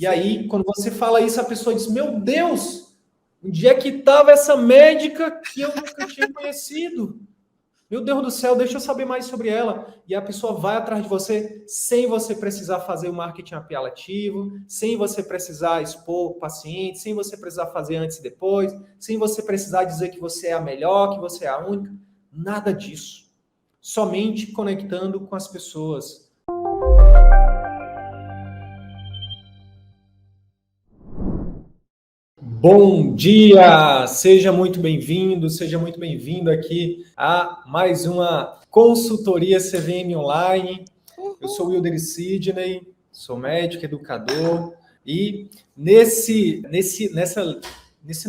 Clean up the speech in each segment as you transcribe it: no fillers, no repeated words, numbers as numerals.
E aí, quando você fala isso, a pessoa diz: meu Deus, onde é que estava essa médica que eu nunca tinha conhecido? Meu Deus do céu, deixa eu saber mais sobre ela. E a pessoa vai atrás de você sem você precisar fazer o marketing apelativo, sem você precisar expor o paciente, sem você precisar fazer antes e depois, sem você precisar dizer que você é a melhor, que você é a única. Nada disso. Somente conectando com as pessoas. Bom dia! Seja muito bem-vindo aqui a mais uma consultoria CVM Online. Eu sou o Wilder Sidney, sou médico, educador e nesse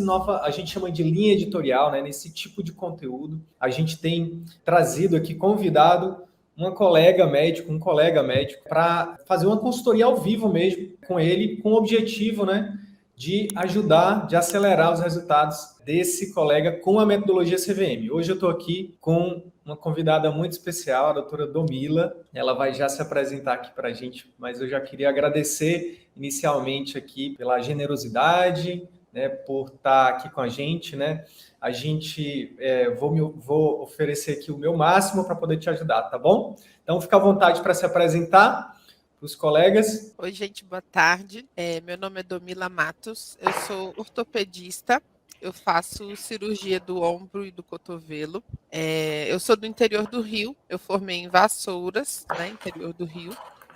nova, a gente chama de linha editorial, né? Nesse tipo de conteúdo, a gente tem trazido aqui convidado um colega médico para fazer uma consultoria ao vivo mesmo com ele, com o objetivo, né, de ajudar, de acelerar os resultados desse colega com a metodologia CVM. Hoje eu estou aqui com uma convidada muito especial, a doutora Domila. Ela vai já se apresentar aqui para a gente, mas eu já queria agradecer inicialmente aqui pela generosidade, né, por estar aqui com a gente, né? A gente vou oferecer aqui o meu máximo para poder te ajudar, tá bom? Então fica à vontade para se apresentar para os colegas. Oi, gente, boa tarde. Meu nome é Domila Matos, eu sou ortopedista, eu faço cirurgia do ombro e do cotovelo. Eu sou do interior do Rio, eu formei em Vassouras, né, interior do Rio,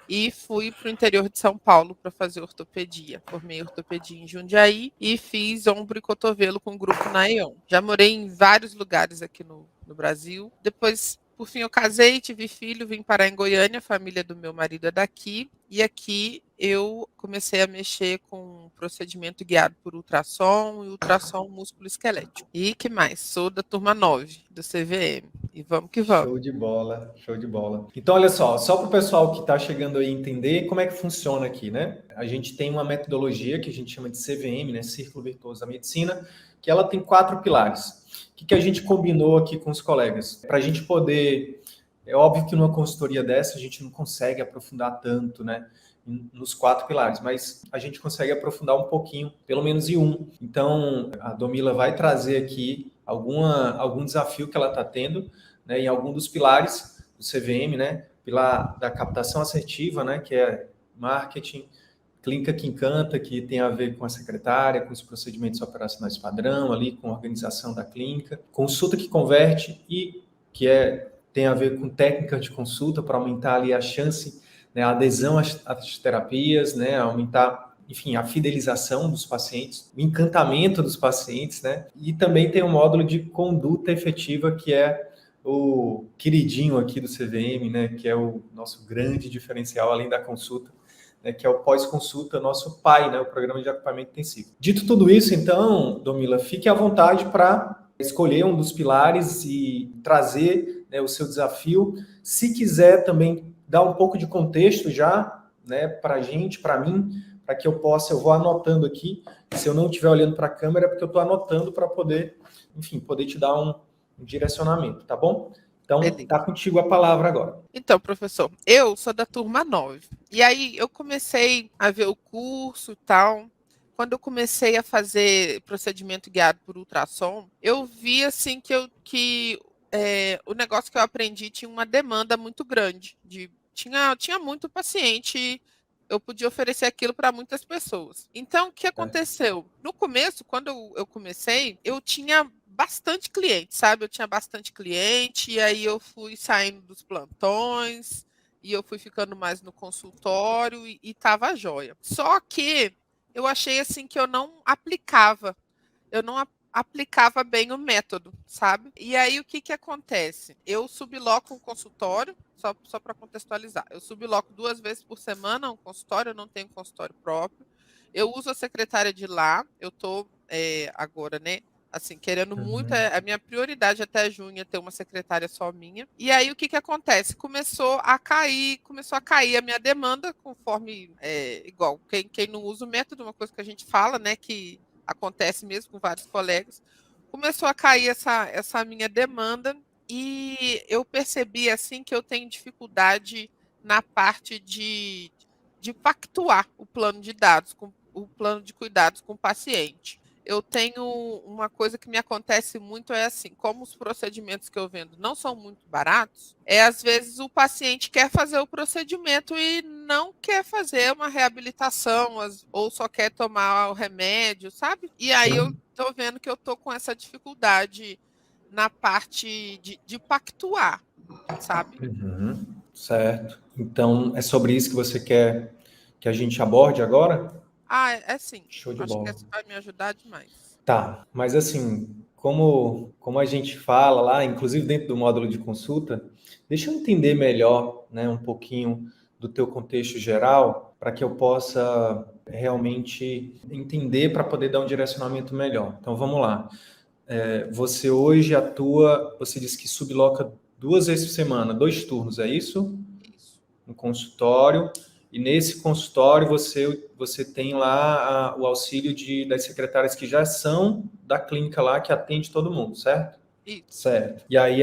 e fui para o interior de São Paulo para fazer ortopedia. Formei ortopedia em Jundiaí e fiz ombro e cotovelo com o grupo Naeon. Já morei em vários lugares aqui no Brasil. Depois, por fim, eu casei, tive filho, vim parar em Goiânia, a família do meu marido é daqui. E aqui eu comecei a mexer com procedimento guiado por ultrassom e ultrassom músculo esquelético. E que mais? Sou da turma 9 do CVM. E vamos que vamos. Show de bola, show de bola. Então, olha só para o pessoal que está chegando aí entender como é que funciona aqui, né? A gente tem uma metodologia que a gente chama de CVM, né? Círculo Virtuoso da Medicina, que ela tem 4 pilares. O que a gente combinou aqui com os colegas? Para a gente poder... É óbvio que numa consultoria dessa a gente não consegue aprofundar tanto, né? Nos 4 pilares, mas a gente consegue aprofundar um pouquinho, pelo menos em um. Então, a Domila vai trazer aqui algum desafio que ela está tendo, né, em algum dos pilares do CVM, né? Pilar da captação assertiva, né? Que é marketing, clínica que encanta, que tem a ver com a secretária, com os procedimentos operacionais padrão, ali com a organização da clínica, consulta que converte e que tem a ver com técnicas de consulta para aumentar ali a chance, né, a adesão às terapias, né, aumentar, enfim, a fidelização dos pacientes, o encantamento dos pacientes, né, e também tem um módulo de conduta efetiva, que é o queridinho aqui do CVM, né, que é o nosso grande diferencial, além da consulta, né, que é o pós-consulta, nosso PAI, né, o Programa de Acompanhamento Intensivo. Dito tudo isso, então, Domila, fique à vontade para escolher um dos pilares e trazer, né, o seu desafio. Se quiser também dar um pouco de contexto já, né, para a gente, para mim, para que eu vou anotando aqui. Se eu não estiver olhando para a câmera, é porque eu estou anotando para poder, enfim, poder te dar um direcionamento, tá bom? Então, tá contigo a palavra agora. Então, professor, eu sou da turma 9. E aí eu comecei a ver o curso e tal. Quando eu comecei a fazer procedimento guiado por ultrassom, eu vi assim que o negócio que eu aprendi tinha uma demanda muito grande. Tinha muito paciente, eu podia oferecer aquilo para muitas pessoas. Então, o que aconteceu? No começo, quando eu comecei, eu tinha bastante cliente, sabe? Eu tinha bastante cliente, e aí eu fui saindo dos plantões, e eu fui ficando mais no consultório, e tava jóia. Só que eu achei assim que eu não aplicava bem o método, sabe? E aí o que que acontece? Eu subloco um consultório, só para contextualizar, eu subloco 2 vezes por semana um consultório, eu não tenho consultório próprio, eu uso a secretária de lá, eu tô agora, né? Assim, querendo muito, a minha prioridade até junho é ter uma secretária só minha. E aí o que que acontece? Começou a cair a minha demanda, conforme igual quem não usa o método, uma coisa que a gente fala, né, que acontece mesmo com vários colegas, começou a cair essa minha demanda e eu percebi assim que eu tenho dificuldade na parte de pactuar o plano de dados, com o plano de cuidados com o paciente. Eu tenho uma coisa que me acontece muito, é assim, como os procedimentos que eu vendo não são muito baratos, às vezes o paciente quer fazer o procedimento e não quer fazer uma reabilitação, ou só quer tomar o remédio, sabe? E aí eu tô vendo que eu tô com essa dificuldade na parte de pactuar, sabe? Uhum, certo. Então, é sobre isso que você quer que a gente aborde agora? É sim. Show de Acho que bola. essa vai me ajudar demais. Tá, mas assim, como a gente fala lá, inclusive dentro do módulo de consulta, deixa eu entender melhor, né, um pouquinho do teu contexto geral, para que eu possa realmente entender para poder dar um direcionamento melhor. Então, vamos lá. Você hoje atua, você disse que subloca 2 vezes por semana, 2 turnos, é isso? Isso. No consultório, e nesse consultório você tem lá o auxílio das secretárias que já são da clínica lá, que atende todo mundo, certo? Isso. Certo. E aí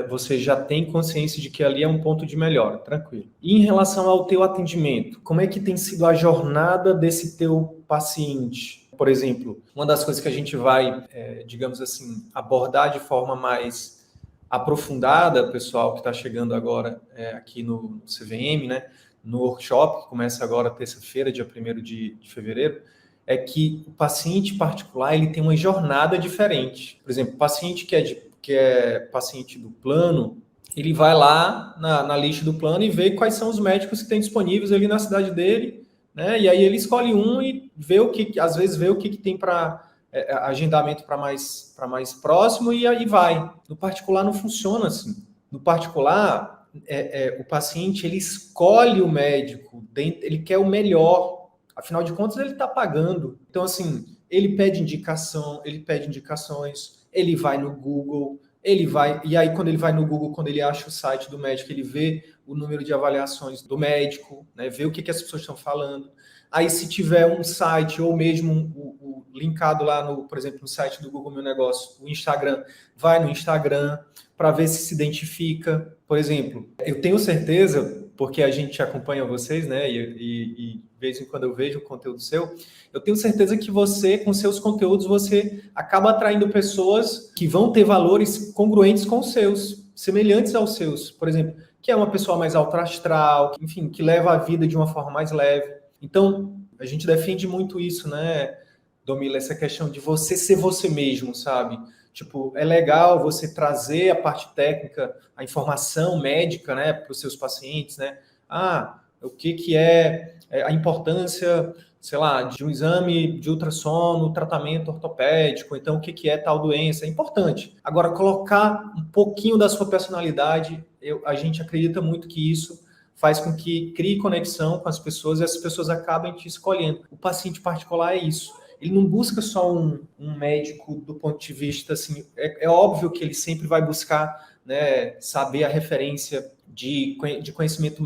você já tem consciência de que ali é um ponto de melhora, tranquilo. E em relação ao teu atendimento, como é que tem sido a jornada desse teu paciente? Por exemplo, uma das coisas que a gente vai, digamos assim, abordar de forma mais aprofundada, pessoal que está chegando agora aqui no CVM, né, no workshop, que começa agora terça-feira, dia 1º de fevereiro, é que o paciente particular ele tem uma jornada diferente. Por exemplo, o paciente que é paciente do plano, ele vai lá na lista do plano e vê quais são os médicos que tem disponíveis ali na cidade dele, né? E aí ele escolhe um e vê às vezes vê o que tem para agendamento para mais próximo e aí vai. No particular não funciona assim. No particular, o paciente ele escolhe o médico, ele quer o melhor. Afinal de contas, ele está pagando. Então, assim, ele pede indicação, ele pede indicações, ele vai no Google, e aí quando ele vai no Google, quando ele acha o site do médico, ele vê o número de avaliações do médico, né, vê o que as pessoas estão falando. Aí, se tiver um site, ou mesmo o linkado lá, por exemplo, no site do Google Meu Negócio, o Instagram, vai no Instagram para ver se identifica. Por exemplo, eu tenho certeza, porque a gente acompanha vocês, né, e de vez em quando eu vejo o conteúdo seu, eu tenho certeza que você, com seus conteúdos, você acaba atraindo pessoas que vão ter valores congruentes com os seus, semelhantes aos seus. Por exemplo, que é uma pessoa mais alto astral, enfim, que leva a vida de uma forma mais leve. Então, a gente defende muito isso, né, Domila, essa questão de você ser você mesmo, sabe? Tipo, é legal você trazer a parte técnica, a informação médica, né, para os seus pacientes, né? O que é a importância, sei lá, de um exame de ultrassom, tratamento ortopédico, então o que é tal doença, é importante. Agora, colocar um pouquinho da sua personalidade, a gente acredita muito que isso faz com que crie conexão com as pessoas e as pessoas acabem te escolhendo. O paciente particular é isso. Ele não busca só um médico do ponto de vista, assim, é óbvio que ele sempre vai buscar, né, saber a referência de conhecimento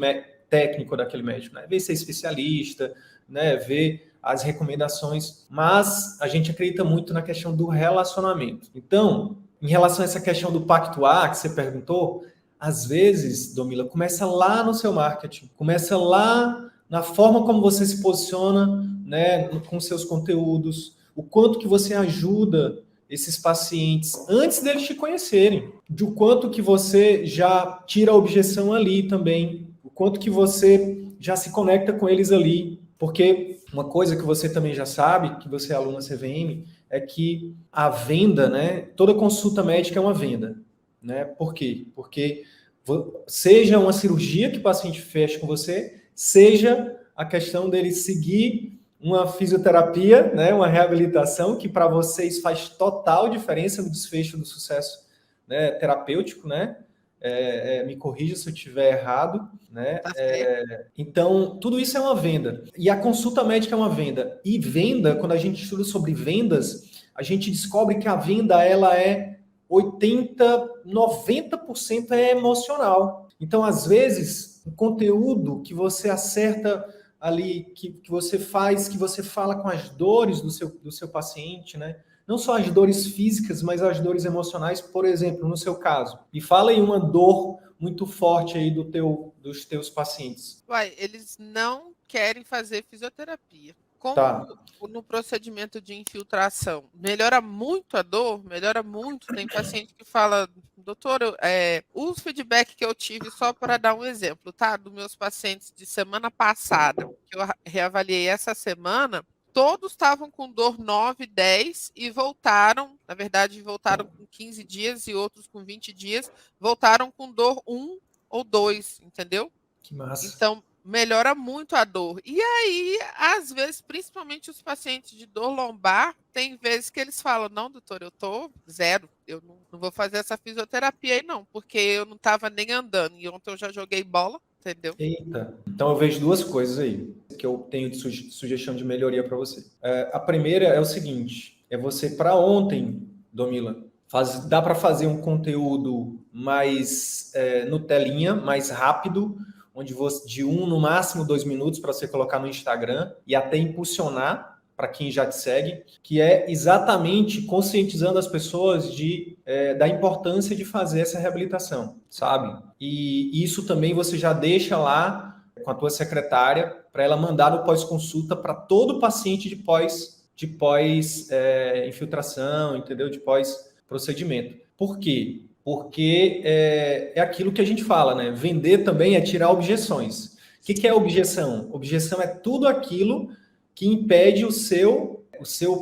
técnico daquele médico, né? Ver se é especialista, né, ver as recomendações, mas a gente acredita muito na questão do relacionamento. Então, em relação a essa questão do pactuar que você perguntou, às vezes, Domila, começa lá no seu marketing, começa lá na forma como você se posiciona, né, com seus conteúdos, o quanto que você ajuda esses pacientes antes deles te conhecerem, de o quanto que você já tira a objeção ali também, o quanto que você já se conecta com eles ali, porque uma coisa que você também já sabe, que você é aluna CVM, é que a venda, né, toda consulta médica é uma venda, né? Por quê? Porque seja uma cirurgia que o paciente fecha com você, seja a questão dele seguir uma fisioterapia, né, uma reabilitação, que para vocês faz total diferença no desfecho do sucesso, né, terapêutico, né? Me corrija se eu estiver errado, né? Tá certo. Então, tudo isso é uma venda. E a consulta médica é uma venda. E venda, quando a gente estuda sobre vendas, a gente descobre que a venda, ela é 80, 90% é emocional. Então, às vezes, o conteúdo que você acerta ali, que você faz, que você fala com as dores do seu paciente, né? Não só as dores físicas, mas as dores emocionais, por exemplo, no seu caso. E fala aí uma dor muito forte aí dos teus pacientes. Eles não querem fazer fisioterapia. Como Tá. no procedimento de infiltração melhora muito a dor, melhora muito. Tem paciente que fala, doutor, o feedback que eu tive, só para dar um exemplo, tá? Dos meus pacientes de semana passada, que eu reavaliei essa semana, todos estavam com dor 9, 10 e voltaram, na verdade, voltaram com 15 dias e outros com 20 dias, voltaram com dor 1 ou 2, entendeu? Que massa. Então, melhora muito a dor. E aí, às vezes, principalmente os pacientes de dor lombar, tem vezes que eles falam, não, doutor, eu tô zero, eu não vou fazer essa fisioterapia aí não, porque eu não estava nem andando, e ontem eu já joguei bola, entendeu? Eita. Então eu vejo duas coisas aí que eu tenho de sugestão de melhoria para você. A primeira é o seguinte, é você para ontem, Domila, dá para fazer um conteúdo mais Nutelinha, mais rápido, onde você de 1 no máximo 2 minutos para você colocar no Instagram e até impulsionar para quem já te segue, que é exatamente conscientizando as pessoas da importância de fazer essa reabilitação, sabe? E isso também você já deixa lá com a tua secretária para ela mandar no pós-consulta para todo paciente de pós infiltração, entendeu? De pós-procedimento. Por quê? Porque é aquilo que a gente fala, né? Vender também é tirar objeções. O que é objeção? Objeção é tudo aquilo que impede o seu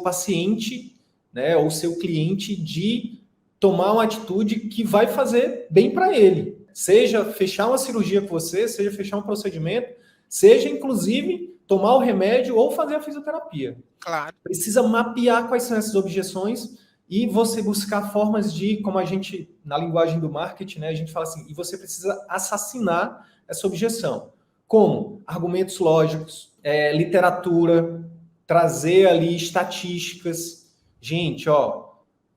paciente, né, ou o seu cliente de tomar uma atitude que vai fazer bem para ele. Seja fechar uma cirurgia com você, seja fechar um procedimento, seja, inclusive, tomar o remédio ou fazer a fisioterapia. Claro. Precisa mapear quais são essas objeções e você buscar formas de, como a gente, na linguagem do marketing, né, a gente fala assim, e você precisa assassinar essa objeção. Como? Argumentos lógicos, literatura, trazer ali estatísticas. Gente,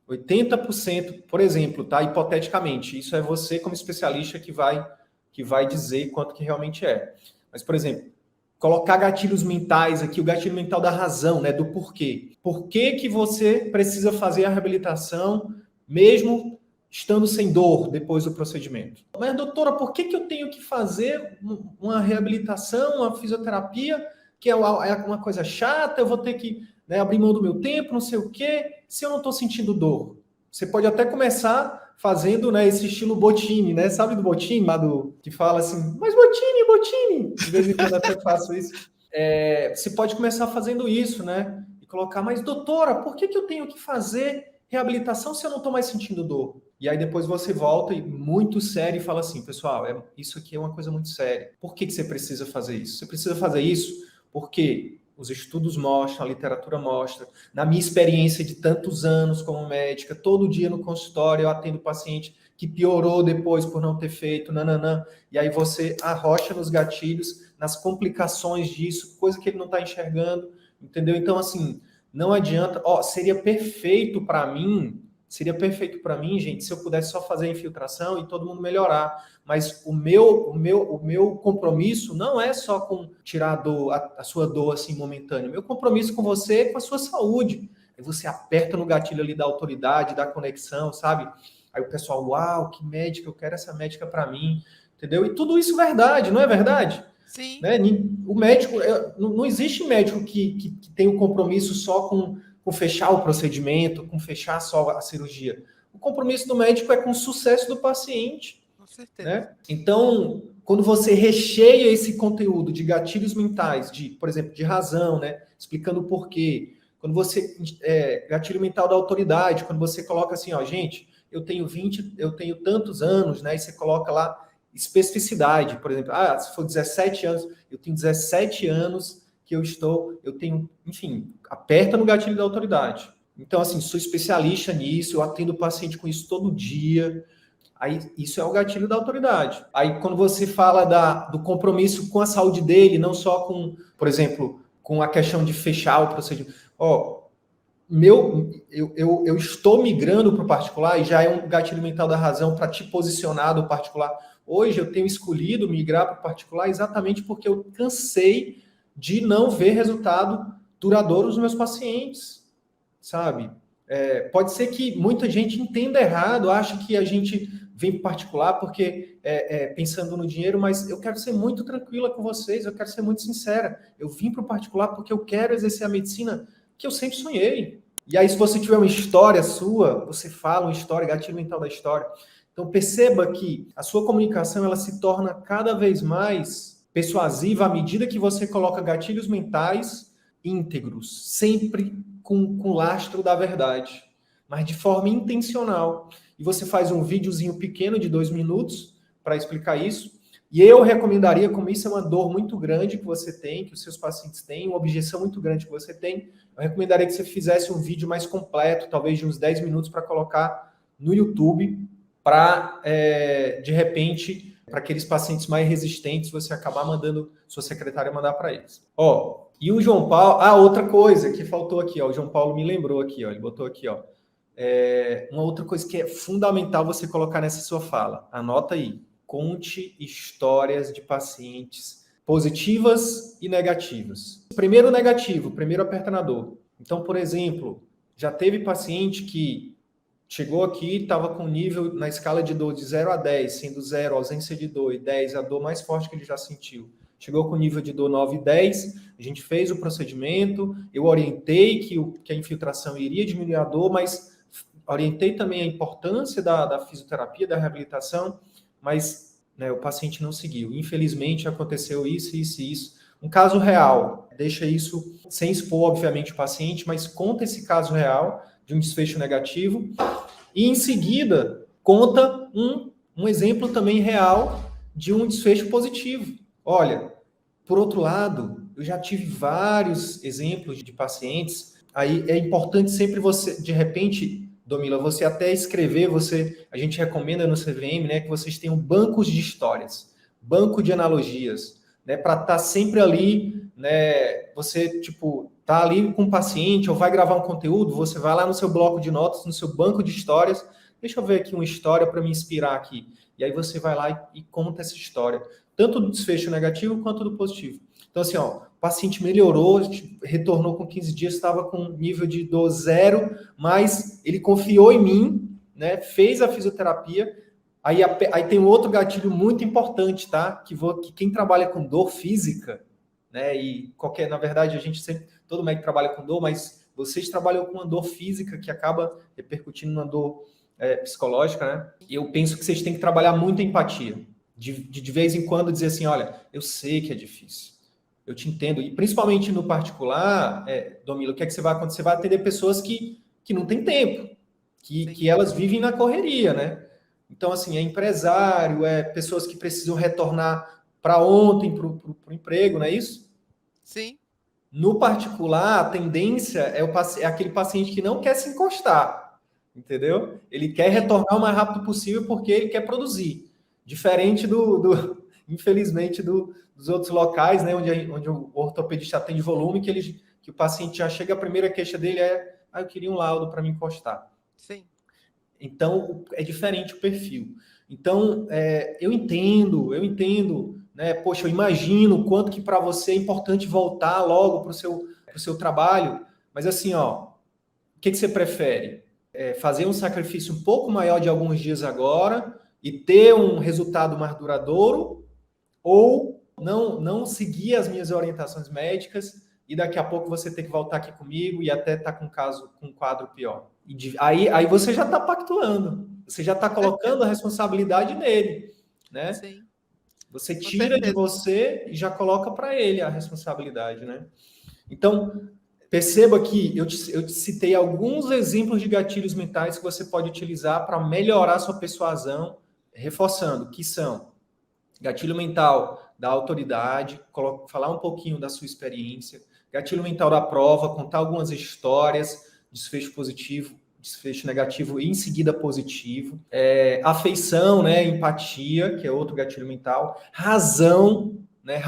80%, por exemplo, tá? Hipoteticamente, isso é você como especialista que vai dizer quanto que realmente é. Mas, por exemplo, colocar gatilhos mentais aqui, o gatilho mental da razão, né? Do porquê. Por que você precisa fazer a reabilitação mesmo estando sem dor depois do procedimento? Mas, doutora, por que eu tenho que fazer uma reabilitação, uma fisioterapia, que é uma coisa chata, eu vou ter que, né, abrir mão do meu tempo, não sei o quê, se eu não estou sentindo dor? Você pode até começar fazendo, né, esse estilo Botini, né? Sabe do Botini, lá que fala assim, mas Botini! De vez em quando até faço isso. Você pode começar fazendo isso, né? E colocar, mas doutora, por que eu tenho que fazer reabilitação se eu não estou mais sentindo dor? E aí depois você volta e muito sério e fala assim, pessoal, isso aqui é uma coisa muito séria. Por que você precisa fazer isso? Você precisa fazer isso porque os estudos mostram, a literatura mostra, na minha experiência de tantos anos como médica, todo dia no consultório eu atendo paciente que piorou depois por não ter feito, nananã, e aí você arrocha nos gatilhos, nas complicações disso, coisa que ele não está enxergando, entendeu? Então, assim, não adianta, seria perfeito para mim, gente, se eu pudesse só fazer a infiltração e todo mundo melhorar. Mas o meu compromisso não é só com tirar a sua dor assim momentânea. O meu compromisso com você é com a sua saúde. Aí você aperta no gatilho ali da autoridade, da conexão, sabe? Aí o pessoal, uau, que médica, eu quero essa médica para mim, entendeu? E tudo isso é verdade, não é verdade? Sim. Né? O médico, não existe médico que tem o compromisso só com fechar o procedimento, com fechar só a cirurgia. O compromisso do médico é com o sucesso do paciente. Com certeza. Né? Então, quando você recheia esse conteúdo de gatilhos mentais, por exemplo, de razão, né? Explicando o porquê. Quando você... gatilho mental da autoridade, quando você coloca assim, gente, eu tenho tantos anos, né? E você coloca lá especificidade, por exemplo, se for 17 anos, eu tenho 17 anos que eu tenho, enfim, aperta no gatilho da autoridade. Então, assim, sou especialista nisso, eu atendo o paciente com isso todo dia. Aí, isso é o gatilho da autoridade. Aí, quando você fala do compromisso com a saúde dele, não só com, por exemplo, com a questão de fechar o procedimento. Eu estou migrando para o particular e já é um gatilho mental da razão para te posicionar do particular. Hoje, eu tenho escolhido migrar para o particular exatamente porque eu cansei de não ver resultado duradouro nos meus pacientes, sabe? Pode ser que muita gente entenda errado, acha que a gente vem para particular porque pensando no dinheiro, mas eu quero ser muito tranquila com vocês, eu quero ser muito sincera. Eu vim para o particular porque eu quero exercer a medicina que eu sempre sonhei. E aí, se você tiver uma história sua, você fala uma história, gatilho mental da história. Então, perceba que a sua comunicação ela se torna cada vez mais persuasiva à medida que você coloca gatilhos mentais íntegros, sempre com lastro da verdade, mas de forma intencional. E você faz um videozinho pequeno de 2 minutos para explicar isso. E eu recomendaria, como isso é uma dor muito grande que você tem, que os seus pacientes têm, uma objeção muito grande que você tem, eu recomendaria que você fizesse um vídeo mais completo, talvez de uns 10 minutos, para colocar no YouTube, para, de repente, para aqueles pacientes mais resistentes, você acabar mandando, sua secretária mandar para eles. Ó, e o João Paulo... outra coisa que faltou aqui, ó, o João Paulo me lembrou aqui, ó, ele botou aqui, ó, uma outra coisa que é fundamental você colocar nessa sua fala, anota aí, conte histórias de pacientes positivas e negativas. Primeiro negativo, primeiro aperta na dor. Então, por exemplo, já teve paciente que chegou aqui, estava com nível na escala de dor de 0 a 10, sendo 0 ausência de dor e 10 a dor mais forte que ele já sentiu. Chegou com nível de dor 9 e 10, a gente fez o procedimento, eu orientei que a infiltração iria diminuir a dor, mas orientei também a importância da fisioterapia, da reabilitação, mas o paciente não seguiu. Infelizmente, aconteceu isso, isso e isso. Um caso real, deixa isso sem expor, obviamente, o paciente, mas conta esse caso real de um desfecho negativo e, em seguida, conta um exemplo também real de um desfecho positivo. Olha, por outro lado, eu já tive vários exemplos de pacientes, aí é importante sempre você, de repente... Domila, você até escrever, a gente recomenda no CVM, né, que vocês tenham bancos de histórias, banco de analogias, né, para estar sempre ali, né, você, tá ali com um paciente ou vai gravar um conteúdo, você vai lá no seu bloco de notas, no seu banco de histórias, deixa eu ver aqui uma história para me inspirar aqui, e aí você vai lá e conta essa história, tanto do desfecho negativo quanto do positivo. Então, assim, ó, o paciente melhorou, retornou com 15 dias, estava com nível de dor 0, mas ele confiou em mim, né? Fez a fisioterapia. Aí tem um outro gatilho muito importante, tá? Que quem trabalha com dor física, né? E na verdade, a gente sempre, todo médico trabalha com dor, mas vocês trabalham com uma dor física que acaba repercutindo numa dor psicológica, né? E eu penso que vocês têm que trabalhar muito a empatia. De vez em quando dizer assim, olha, eu sei que é difícil. Eu te entendo. E principalmente no particular, Domila, o que é que você vai acontecer? Você vai atender pessoas que não têm tempo, que elas vivem na correria, né? Então, assim, é empresário, pessoas que precisam retornar para ontem para o emprego, não é isso? Sim. No particular, a tendência é aquele paciente que não quer se encostar, entendeu? Ele quer retornar o mais rápido possível porque ele quer produzir. Diferente infelizmente, dos outros locais, né, onde o ortopedista atende volume, que o paciente já chega, a primeira queixa dele eu queria um laudo para me encostar. Sim. Então, é diferente o perfil. Então, eu entendo, né, poxa, eu imagino o quanto que para você é importante voltar logo para o seu trabalho, mas assim, ó, o que você prefere? Fazer um sacrifício um pouco maior de alguns dias agora e ter um resultado mais duradouro, ou não seguir as minhas orientações médicas e daqui a pouco você ter que voltar aqui comigo e até estar com um quadro pior. Aí você já está pactuando, você já está colocando a responsabilidade nele, né? Sim. Você tira de você e já coloca para ele a responsabilidade, né? Então, perceba que eu te citei alguns exemplos de gatilhos mentais que você pode utilizar para melhorar sua persuasão, reforçando, que são gatilho mental da autoridade, falar um pouquinho da sua experiência, gatilho mental da prova, contar algumas histórias, desfecho positivo, desfecho negativo e em seguida positivo, afeição, né, empatia, que é outro gatilho mental, razão, né,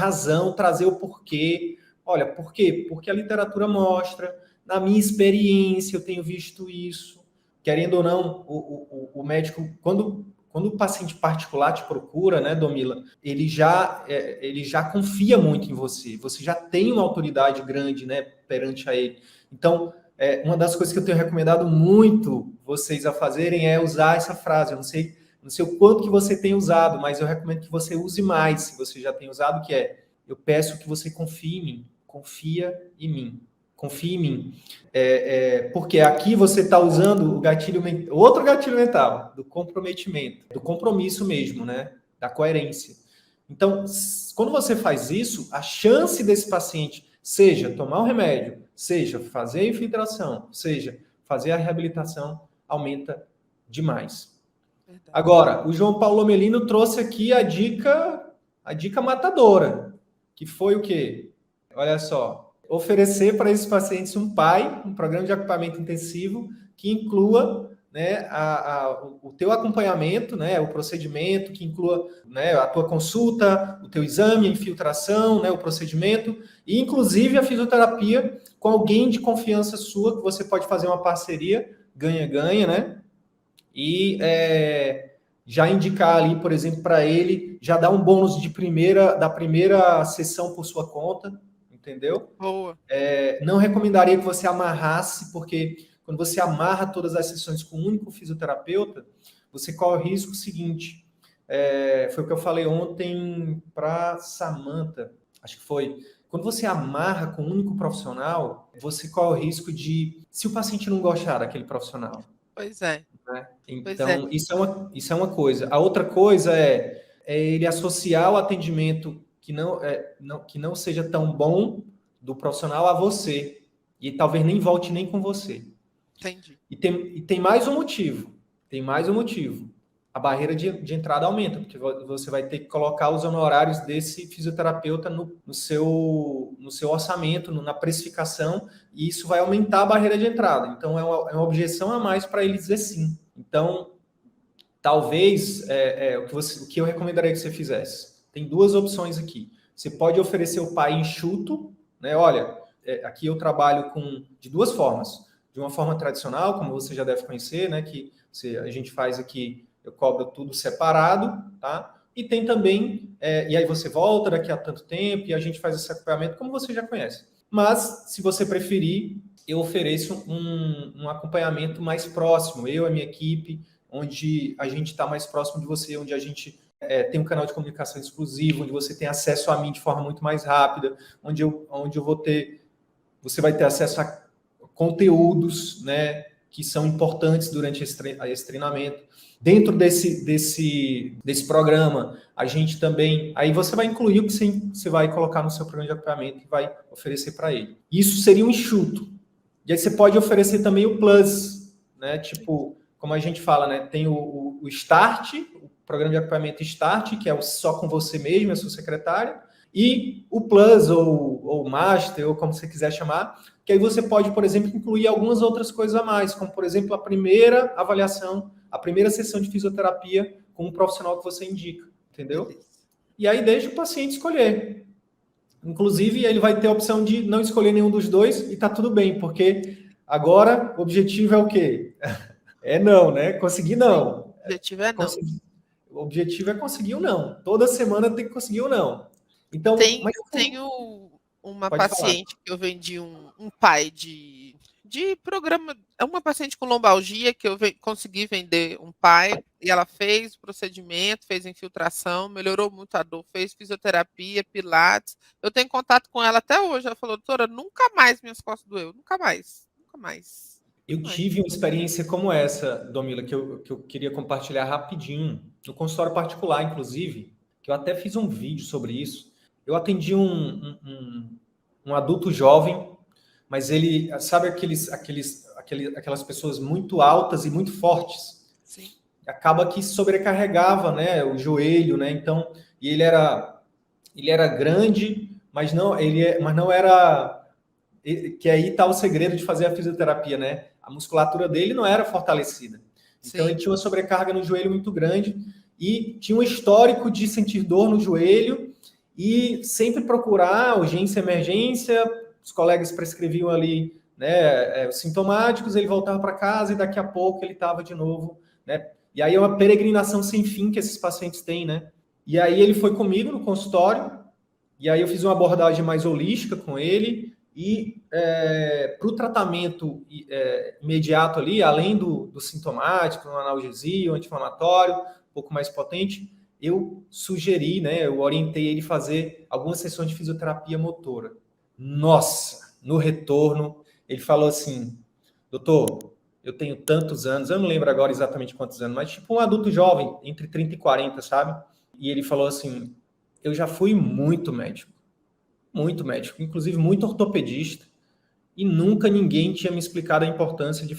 trazer o porquê. Olha, por quê? Porque a literatura mostra, na minha experiência eu tenho visto isso, querendo ou não, o médico, quando o paciente particular te procura, né, Domila, ele já confia muito em você. Você já tem uma autoridade grande, né, perante a ele. Então, uma das coisas que eu tenho recomendado muito vocês a fazerem é usar essa frase. Eu não sei não sei o quanto que você tem usado, mas eu recomendo que você use mais, se você já tem usado, que é, eu peço que você confie em mim, confia em mim, confie em mim. Porque aqui você está usando o gatilho, outro gatilho mental, do comprometimento, do compromisso mesmo, né? Da coerência. Então, quando você faz isso, a chance desse paciente, seja tomar um remédio, seja fazer a infiltração, seja fazer a reabilitação, aumenta demais. Verdade. Agora, o João Paulo Melino trouxe aqui a dica matadora, que foi o quê? Olha só, oferecer para esses pacientes um programa de acompanhamento intensivo que inclua, né, o teu acompanhamento, né, o procedimento, que inclua, né, a tua consulta, o teu exame, a infiltração, né, o procedimento, e inclusive a fisioterapia com alguém de confiança sua, que você pode fazer uma parceria, ganha-ganha, né? E já indicar ali, por exemplo, para ele, já dar um bônus da primeira sessão por sua conta, entendeu? Boa. Não recomendaria que você amarrasse, porque quando você amarra todas as sessões com um único fisioterapeuta, você corre o risco seguinte. Foi o que eu falei ontem para Samantha, acho que foi. Quando você amarra com um único profissional, você corre o risco de, se o paciente não gostar daquele profissional. Pois é. Né? Pois Então, isso é uma coisa. A outra coisa é ele associar o atendimento que não seja tão bom do profissional a você. E talvez nem volte nem com você. Entendi. E tem mais um motivo. Tem mais um motivo. A barreira de entrada aumenta, porque você vai ter que colocar os honorários desse fisioterapeuta no seu orçamento, na precificação, e isso vai aumentar a barreira de entrada. Então, é uma objeção a mais para ele dizer sim. Então, talvez o que eu recomendaria que você fizesse. Tem duas opções aqui. Você pode oferecer o PAI enxuto, né? Olha, aqui eu trabalho de duas formas. De uma forma tradicional, como você já deve conhecer, né? Que a gente faz aqui, eu cobro tudo separado, tá? E tem também, e aí você volta daqui a tanto tempo e a gente faz esse acompanhamento, como você já conhece. Mas, se você preferir, eu ofereço um acompanhamento mais próximo, eu e a minha equipe, onde a gente está mais próximo de você, onde a gente tem um canal de comunicação exclusivo, onde você tem acesso a mim de forma muito mais rápida, onde eu vou ter, você vai ter acesso a conteúdos, né, que são importantes durante esse treinamento. Dentro desse programa, a gente também, aí você vai incluir o que você vai colocar no seu programa de acompanhamento e vai oferecer para ele. Isso seria um enxuto. E aí você pode oferecer também o Plus, né, tipo, como a gente fala, né, tem o Start, o programa de acompanhamento Start, que é só com você mesmo, a sua secretária, e o Plus, ou Master, ou como você quiser chamar, que aí você pode, por exemplo, incluir algumas outras coisas a mais, como, por exemplo, a primeira avaliação, a primeira sessão de fisioterapia com um profissional que você indica, entendeu? Beleza. E aí deixa o paciente escolher. Inclusive, ele vai ter a opção de não escolher nenhum dos dois e tá tudo bem, porque agora o objetivo é o quê? É não, né? Conseguir não. O objetivo é não. O objetivo é conseguir o não. Toda semana tem que conseguir o não. Então, Eu tenho uma paciente que eu vendi um pai de programa, é uma paciente com lombalgia que eu consegui vender um pai, e ela fez o procedimento, fez infiltração, melhorou muito a dor, fez fisioterapia, pilates. Eu tenho contato com ela até hoje. Ela falou: doutora, nunca mais minhas costas doeu, nunca mais. Eu tive uma experiência como essa, Domila, que eu queria compartilhar rapidinho, no consultório particular, inclusive, que eu até fiz um vídeo sobre isso. Eu atendi um adulto jovem, mas ele, sabe aquelas pessoas muito altas e muito fortes? Sim. Acaba que sobrecarregava, né, o joelho, né? Então, e ele era grande, mas não era, que aí está o segredo de fazer a fisioterapia, né? A musculatura dele não era fortalecida. Então, ele tinha uma sobrecarga no joelho muito grande e tinha um histórico de sentir dor no joelho e sempre procurar urgência, emergência. Os colegas prescreviam ali, né, os sintomáticos, ele voltava para casa e daqui a pouco ele estava de novo, né? E aí é uma peregrinação sem fim que esses pacientes têm, né? E aí ele foi comigo no consultório, e aí eu fiz uma abordagem mais holística com ele, e para o tratamento imediato ali, além do sintomático, um analgesia, um anti-inflamatório, pouco mais potente, eu sugeri, né, eu orientei ele a fazer algumas sessões de fisioterapia motora. Nossa, no retorno, ele falou assim, doutor, eu tenho tantos anos, eu não lembro agora exatamente quantos anos, mas tipo um adulto jovem, entre 30 e 40, sabe? E ele falou assim, eu já fui muito médico, inclusive muito ortopedista, e nunca ninguém tinha me explicado a importância de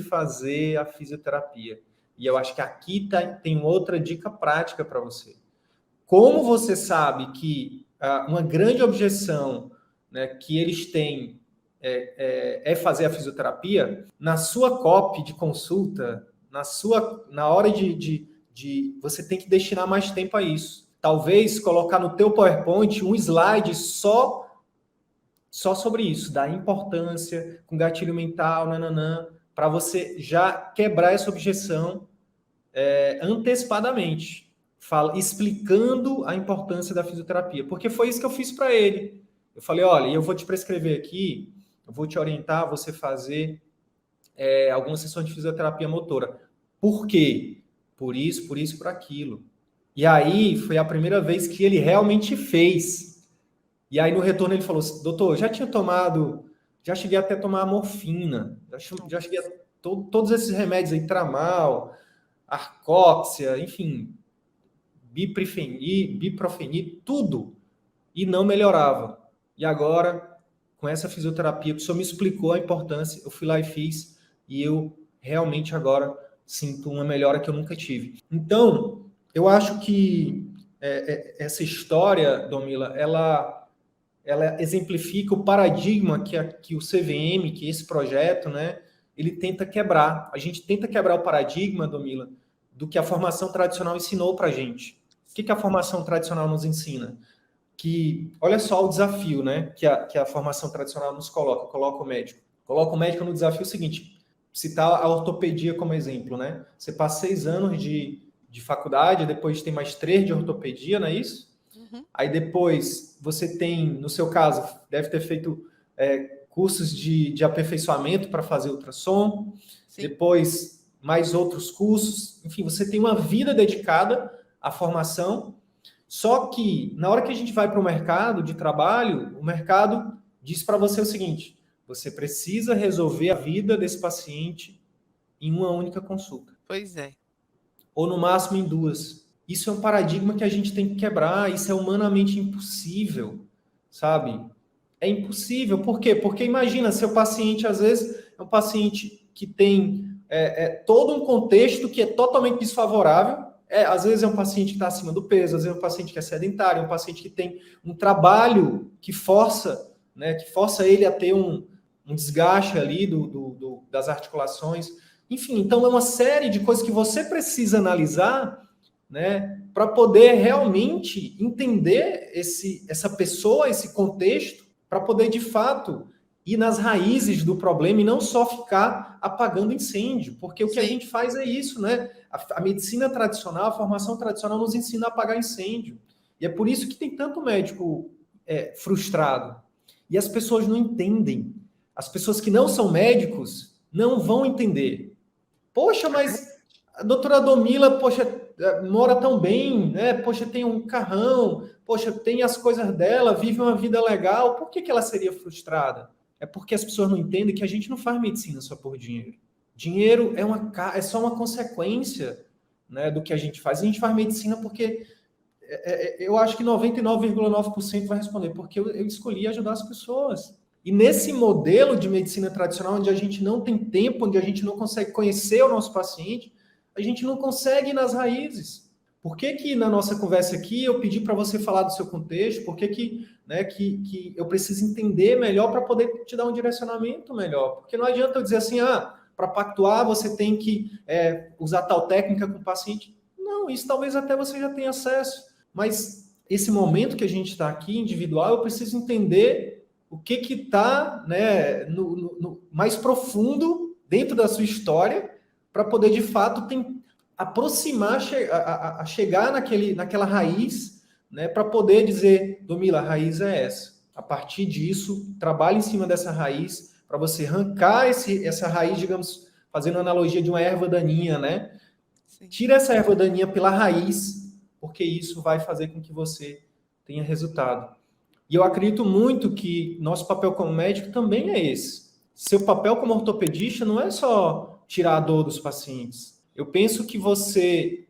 fazer, a fisioterapia. E eu acho que aqui tem outra dica prática para você. Como você sabe que uma grande objeção, né, que eles têm é fazer a fisioterapia, na sua copy de consulta, na hora de você tem que destinar mais tempo a isso. Talvez colocar no teu PowerPoint um slide só sobre isso, da importância, com gatilho mental, para você já quebrar essa objeção antecipadamente, explicando a importância da fisioterapia, porque foi isso que eu fiz para ele. Eu falei, olha, eu vou te prescrever aqui, eu vou te orientar a você fazer algumas sessões de fisioterapia motora. Por quê? Por isso, por aquilo. E aí foi a primeira vez que ele realmente fez. E aí no retorno ele falou assim, doutor, já cheguei até a tomar morfina, já cheguei a todos esses remédios aí, Tramal, Arcóxia, enfim, Biprofenib, tudo, e não melhorava. E agora, com essa fisioterapia, que o senhor me explicou a importância, eu fui lá e fiz, e eu realmente agora sinto uma melhora que eu nunca tive. Então, eu acho que essa história, Domila, ela exemplifica o paradigma que o CVM, que esse projeto, né, ele tenta quebrar. A gente tenta quebrar o paradigma, Domila, do que a formação tradicional ensinou para a gente. O que a formação tradicional nos ensina? Que, olha só o desafio, né, que a formação tradicional nos coloca o médico. Coloca o médico no desafio seguinte, citar a ortopedia como exemplo, né? Você passa 6 anos de faculdade, depois tem mais 3 de ortopedia, não é isso? Uhum. Aí depois você tem, no seu caso, deve ter feito cursos de aperfeiçoamento para fazer ultrassom, sim. Depois mais outros cursos, enfim, você tem uma vida dedicada à formação, só que na hora que a gente vai para o mercado de trabalho, o mercado diz para você o seguinte, você precisa resolver a vida desse paciente em uma única consulta. Pois é. Ou no máximo em 2. Isso é um paradigma que a gente tem que quebrar, isso é humanamente impossível, sabe? É impossível, por quê? Porque imagina, seu paciente, às vezes, é um paciente que tem todo um contexto que é totalmente desfavorável, às vezes é um paciente que está acima do peso, às vezes é um paciente que é sedentário, é um paciente que tem um trabalho que força, né, ele a ter um desgaste ali das articulações, enfim, então é uma série de coisas que você precisa analisar, né, para poder realmente entender essa pessoa, esse contexto, para poder, de fato, ir nas raízes do problema e não só ficar apagando incêndio, porque o que a gente faz é isso, né? A medicina tradicional, a formação tradicional nos ensina a apagar incêndio. E é por isso que tem tanto médico frustrado. E as pessoas não entendem. As pessoas que não são médicos não vão entender. Poxa, mas a doutora Domila, poxa, mora tão bem, né? Poxa, tem um carrão, poxa, tem as coisas dela, vive uma vida legal. Por que ela seria frustrada? É porque as pessoas não entendem que a gente não faz medicina só por dinheiro. Dinheiro é só uma consequência, né, do que a gente faz. A gente faz medicina porque eu acho que 99,9% vai responder, porque eu escolhi ajudar as pessoas. E nesse modelo de medicina tradicional, onde a gente não tem tempo, onde a gente não consegue conhecer o nosso paciente, a gente não consegue ir nas raízes. Por que na nossa conversa aqui eu pedi para você falar do seu contexto? Por que eu preciso entender melhor para poder te dar um direcionamento melhor? Porque não adianta eu dizer assim, para pactuar você tem que usar tal técnica com o paciente. Não, isso talvez até você já tenha acesso. Mas esse momento que a gente está aqui, individual, eu preciso entender o que está, né, no mais profundo dentro da sua história para poder, de fato, aproximar, a chegar naquela raiz, né, para poder dizer, Domila, a raiz é essa. A partir disso, trabalhe em cima dessa raiz para você arrancar essa raiz, digamos, fazendo analogia de uma erva daninha, né? Sim. Tira essa erva daninha pela raiz, porque isso vai fazer com que você tenha resultado. E eu acredito muito que nosso papel como médico também é esse. Seu papel como ortopedista não é só tirar a dor dos pacientes. Eu penso que você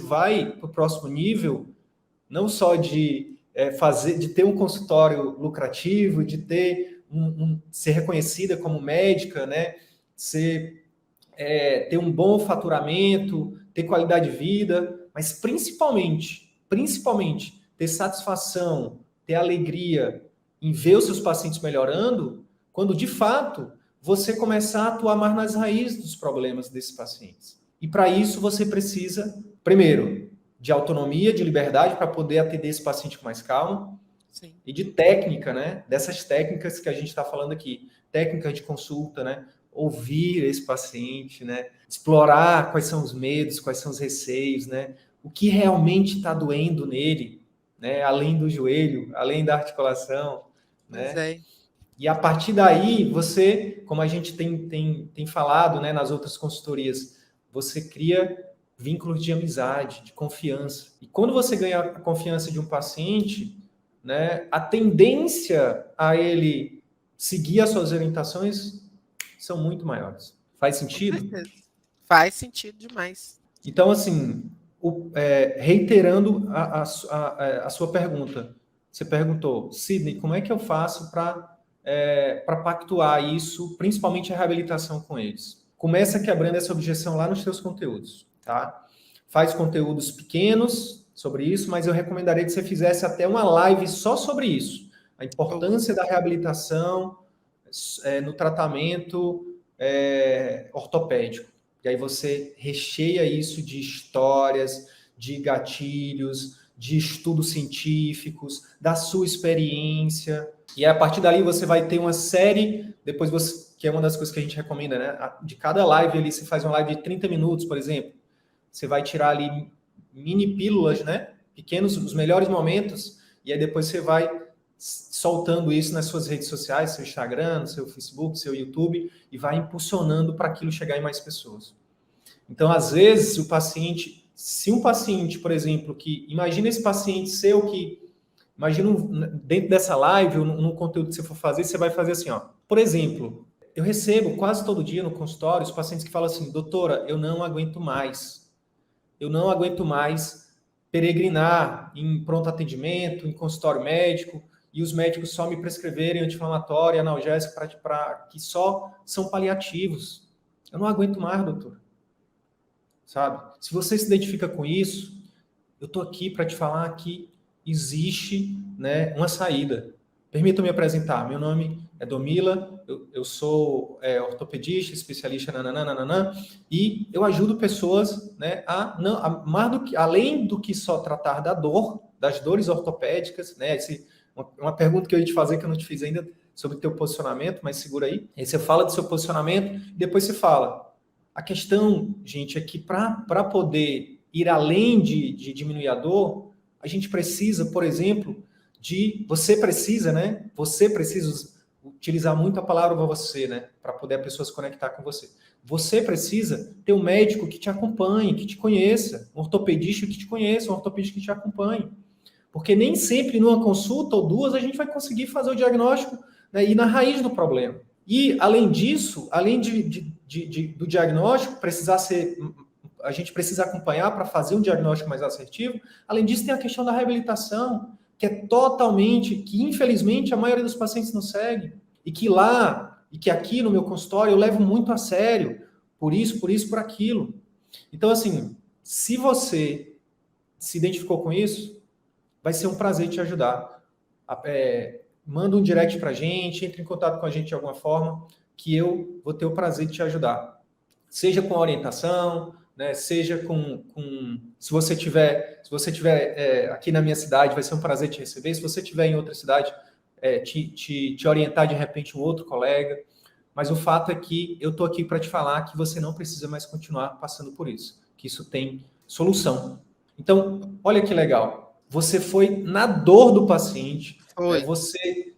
vai para o próximo nível, não só de de ter um consultório lucrativo, de ter ser reconhecida como médica, né? Ter um bom faturamento, ter qualidade de vida, mas principalmente ter satisfação, ter alegria em ver os seus pacientes melhorando, quando de fato você começar a atuar mais nas raízes dos problemas desses pacientes. E para isso você precisa, primeiro, de autonomia, de liberdade para poder atender esse paciente com mais calma. Sim. E de técnica, né? Dessas técnicas que a gente está falando aqui, técnicas de consulta, né? Ouvir esse paciente, né? Explorar quais são os medos, quais são os receios, né? O que realmente está doendo nele, né? Além do joelho, além da articulação, né? E a partir daí, você, como a gente tem falado, né, nas outras consultorias, você cria vínculos de amizade, de confiança. E quando você ganha a confiança de um paciente, né, a tendência a ele seguir as suas orientações são muito maiores. Faz sentido? Com certeza. Faz sentido demais. Então, assim, reiterando a sua pergunta, você perguntou, Sidney, como é que eu faço para pactuar isso, principalmente a reabilitação com eles? Começa quebrando essa objeção lá nos seus conteúdos, tá? Faz conteúdos pequenos sobre isso, mas eu recomendaria que você fizesse até uma live só sobre isso. A importância da reabilitação no tratamento ortopédico. E aí você recheia isso de histórias, de gatilhos, de estudos científicos, da sua experiência. E a partir dali você vai ter uma série, que é uma das coisas que a gente recomenda, né? De cada live ali, você faz uma live de 30 minutos, por exemplo. Você vai tirar ali mini pílulas, né? Pequenos, os melhores momentos, e aí depois você vai soltando isso nas suas redes sociais, seu Instagram, seu Facebook, seu YouTube, e vai impulsionando para aquilo chegar em mais pessoas. Então, às vezes, se um paciente, por exemplo, imagina esse paciente seu dentro dessa live, ou no conteúdo que você for fazer, você vai fazer assim, ó. Por exemplo, eu recebo quase todo dia no consultório os pacientes que falam assim, doutora, eu não aguento mais peregrinar em pronto atendimento, em consultório médico, e os médicos só me prescreverem anti-inflamatório e analgésico que só são paliativos. Eu não aguento mais, doutor. Sabe? Se você se identifica com isso, eu estou aqui para te falar que existe, né, uma saída. Permita-me apresentar. Meu nome é Domila, eu sou ortopedista, especialista nananana, e eu ajudo pessoas, né, além do que só tratar das dores ortopédicas, né, uma pergunta que eu ia te fazer que eu não te fiz ainda sobre o teu posicionamento, mas segura aí. Aí você fala do seu posicionamento e depois você fala. A questão, gente, é que para poder ir além de diminuir a dor, a gente precisa, por exemplo, você precisa utilizar muito a palavra você, né? Para poder a pessoa se conectar com você. Você precisa ter um médico que te acompanhe, que te conheça, um ortopedista que te conheça, um ortopedista que te acompanhe. Porque nem sempre numa consulta ou duas a gente vai conseguir fazer o diagnóstico, né, ir na raiz do problema. E, além disso, além do diagnóstico a gente precisa acompanhar para fazer um diagnóstico mais assertivo. Além disso, tem a questão da reabilitação, que infelizmente a maioria dos pacientes não segue. E que aqui no meu consultório eu levo muito a sério. Por isso, por aquilo. Então, assim, se você se identificou com isso, vai ser um prazer te ajudar. Manda um direct para a gente, entre em contato com a gente de alguma forma, que eu vou ter o prazer de te ajudar. Seja com orientação, né? Seja se você tiver aqui na minha cidade, vai ser um prazer te receber. Se você tiver em outra cidade, te orientar de repente um outro colega. Mas o fato é que eu estou aqui para te falar que você não precisa mais continuar passando por isso, que isso tem solução. Então, olha que legal. Você foi na dor do paciente, né?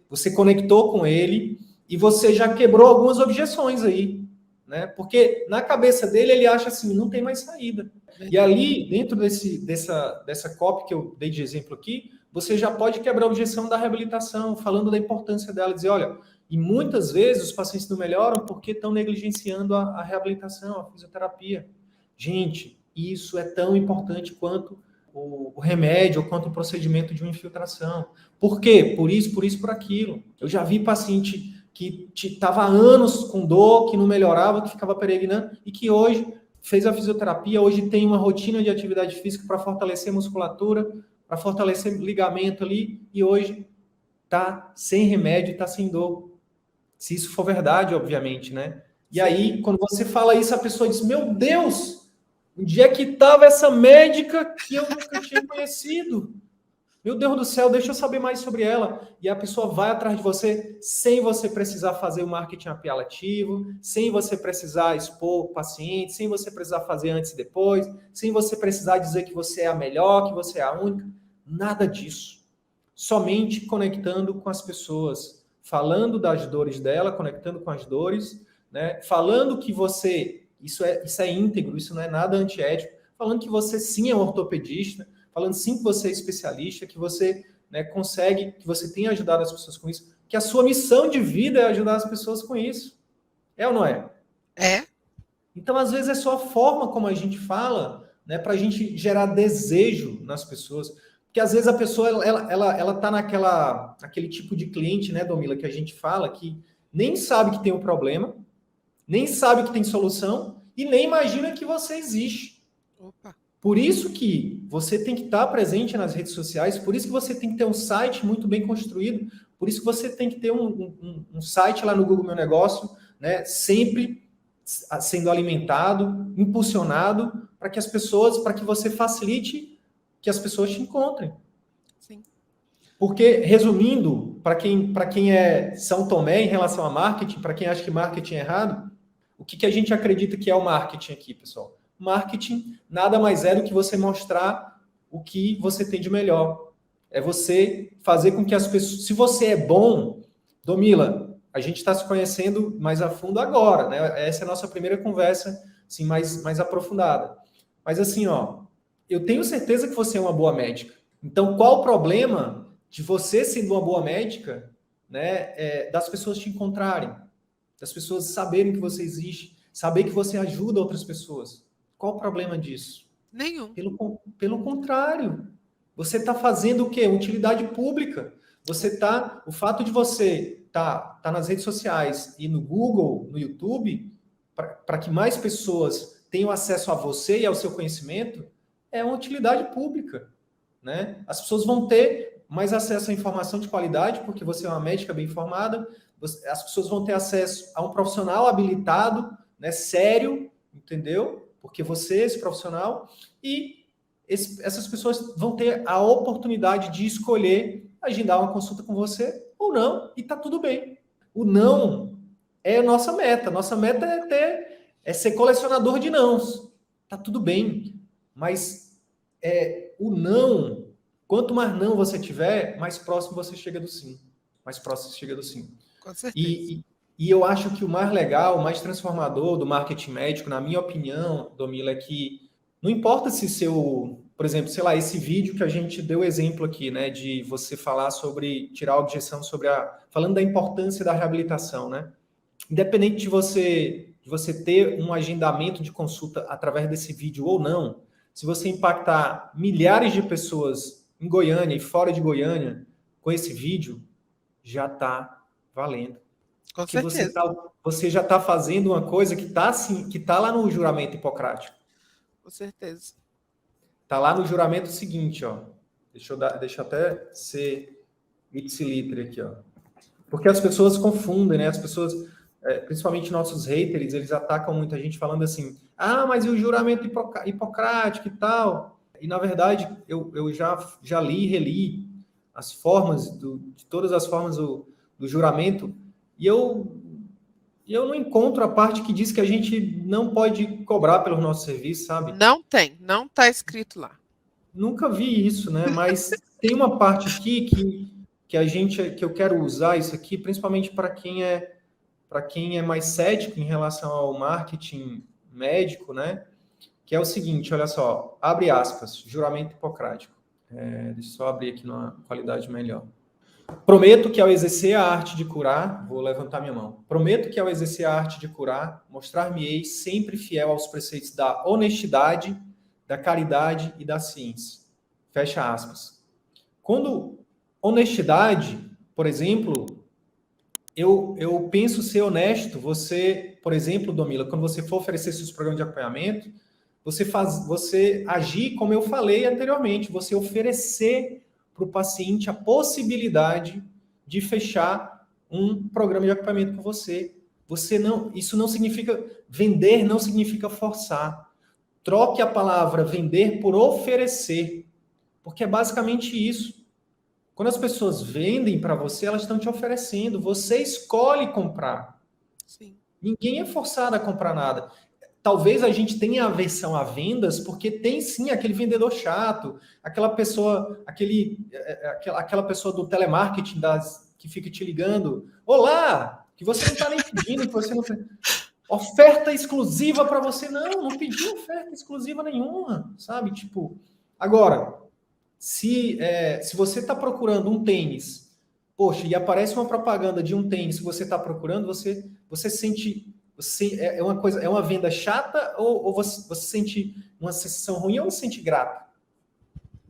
Você conectou com ele e você já quebrou algumas objeções aí. né? Porque na cabeça dele ele acha assim, não tem mais saída. E ali, dentro dessa copy que eu dei de exemplo aqui, você já pode quebrar a objeção da reabilitação, falando da importância dela, dizer, olha, e muitas vezes os pacientes não melhoram porque estão negligenciando a reabilitação, a fisioterapia. Gente, isso é tão importante quanto o remédio ou quanto o procedimento de uma infiltração. Por quê? Por isso, por aquilo. Eu já vi paciente que estava há anos com dor, que não melhorava, que ficava peregrinando, e que hoje fez a fisioterapia, hoje tem uma rotina de atividade física para fortalecer a musculatura, para fortalecer ligamento ali, e hoje está sem remédio, está sem dor. Se isso for verdade, obviamente, né? E aí, quando você fala isso, a pessoa diz, meu Deus, onde é que estava essa médica que eu nunca tinha conhecido? Meu Deus do céu, deixa eu saber mais sobre ela. E a pessoa vai atrás de você sem você precisar fazer o marketing apelativo, sem você precisar expor o paciente, sem você precisar fazer antes e depois, sem você precisar dizer que você é a melhor, que você é a única. Nada disso. Somente conectando com as pessoas, falando das dores dela, conectando com as dores, né? Falando que você, isso é íntegro, isso não é nada antiético, falando que você sim é um ortopedista, falando sim que você é especialista, que você, né, consegue, que você tem ajudado as pessoas com isso, que a sua missão de vida é ajudar as pessoas com isso. É ou não é? É. Então, às vezes, é só a forma como a gente fala, né, para a gente gerar desejo nas pessoas. Porque, às vezes, a pessoa ela tá naquele tipo de cliente, né, Domila, que a gente fala, que nem sabe que tem um problema, nem sabe que tem solução e nem imagina que você existe. Opa. Por isso que você tem que estar presente nas redes sociais, por isso que você tem que ter um site muito bem construído, por isso que você tem que ter um site lá no Google Meu Negócio, né, sempre sendo alimentado, impulsionado, para que as pessoas, para que você facilite que as pessoas te encontrem. Sim. Porque, resumindo, para quem é São Tomé em relação a marketing, para quem acha que marketing é errado, o que a gente acredita que é o marketing aqui, pessoal? Marketing nada mais é do que você mostrar o que você tem de melhor. É você fazer com que as pessoas... Se você é bom, Domila, a gente está se conhecendo mais a fundo agora, né? Essa é a nossa primeira conversa, assim, mais aprofundada. Mas assim, ó, eu tenho certeza que você é uma boa médica. Então, qual o problema de você sendo uma boa médica, né, das pessoas te encontrarem, das pessoas saberem que você existe, saber que você ajuda outras pessoas? Qual o problema disso? Nenhum. Pelo contrário, você está fazendo o quê? Utilidade pública. O fato de você tá nas redes sociais e no Google, no YouTube, para que mais pessoas tenham acesso a você e ao seu conhecimento, é uma utilidade pública, né? As pessoas vão ter mais acesso à informação de qualidade, porque você é uma médica bem informada, as pessoas vão ter acesso a um profissional habilitado, né, sério, entendeu? Porque você é esse profissional, e essas pessoas vão ter a oportunidade de escolher agendar uma consulta com você ou não, e tá tudo bem. O não é a nossa meta. Nossa meta é ser colecionador de nãos. Tá tudo bem. Mas o não, quanto mais não você tiver, mais próximo você chega do sim. Mais próximo você chega do sim. Com certeza. E eu acho que o mais legal, o mais transformador do marketing médico, na minha opinião, Domila, é que não importa se por exemplo, sei lá, esse vídeo que a gente deu exemplo aqui, né, de você falar sobre, tirar a objeção sobre falando da importância da reabilitação, né? Independente de você ter um agendamento de consulta através desse vídeo ou não, se você impactar milhares de pessoas em Goiânia e fora de Goiânia com esse vídeo, já está valendo. Com Porque certeza. você já está fazendo uma coisa que está lá no juramento hipocrático. Com certeza. Está lá no juramento seguinte, ó. Deixa eu até ser ipsilitre aqui, ó. Porque as pessoas confundem, né? As pessoas, principalmente nossos haters, eles atacam muita gente falando assim, mas e o juramento hipocrático e tal? E, na verdade, eu já li e reli as formas, de todas as formas do juramento, e eu não encontro a parte que diz que a gente não pode cobrar pelo nosso serviço, sabe? Não está escrito lá. Nunca vi isso, né? Mas tem uma parte aqui que eu quero usar isso aqui, principalmente para quem é para quem é mais cético em relação ao marketing médico, né? Que é o seguinte, olha só, abre aspas, juramento hipocrático. Deixa eu só abrir aqui numa qualidade melhor. Prometo que ao exercer a arte de curar, vou levantar minha mão. Prometo que ao exercer a arte de curar, mostrar-me-ei sempre fiel aos preceitos da honestidade, da caridade e da ciência. Fecha aspas. Quando honestidade, por exemplo, eu penso ser honesto, você, por exemplo, Domila, quando você for oferecer seus programas de acompanhamento, você agir como eu falei anteriormente, você oferecer para o paciente a possibilidade de fechar um programa de acompanhamento com você. Isso não significa vender, não significa forçar. Troque a palavra vender por oferecer, porque é basicamente isso. Quando as pessoas vendem para você, elas estão te oferecendo. Você escolhe comprar. Sim. Ninguém é forçado a comprar nada. Talvez a gente tenha aversão a vendas, porque tem sim aquele vendedor chato, aquela pessoa do telemarketing que fica te ligando. Olá! Que você não está nem pedindo, que você não tem. Oferta exclusiva para você. Não pedi oferta exclusiva nenhuma, sabe? Tipo, agora, se você está procurando um tênis, poxa, e aparece uma propaganda de um tênis que você está procurando, você sente... é uma venda chata ou você sente uma sensação ruim ou você sente grato?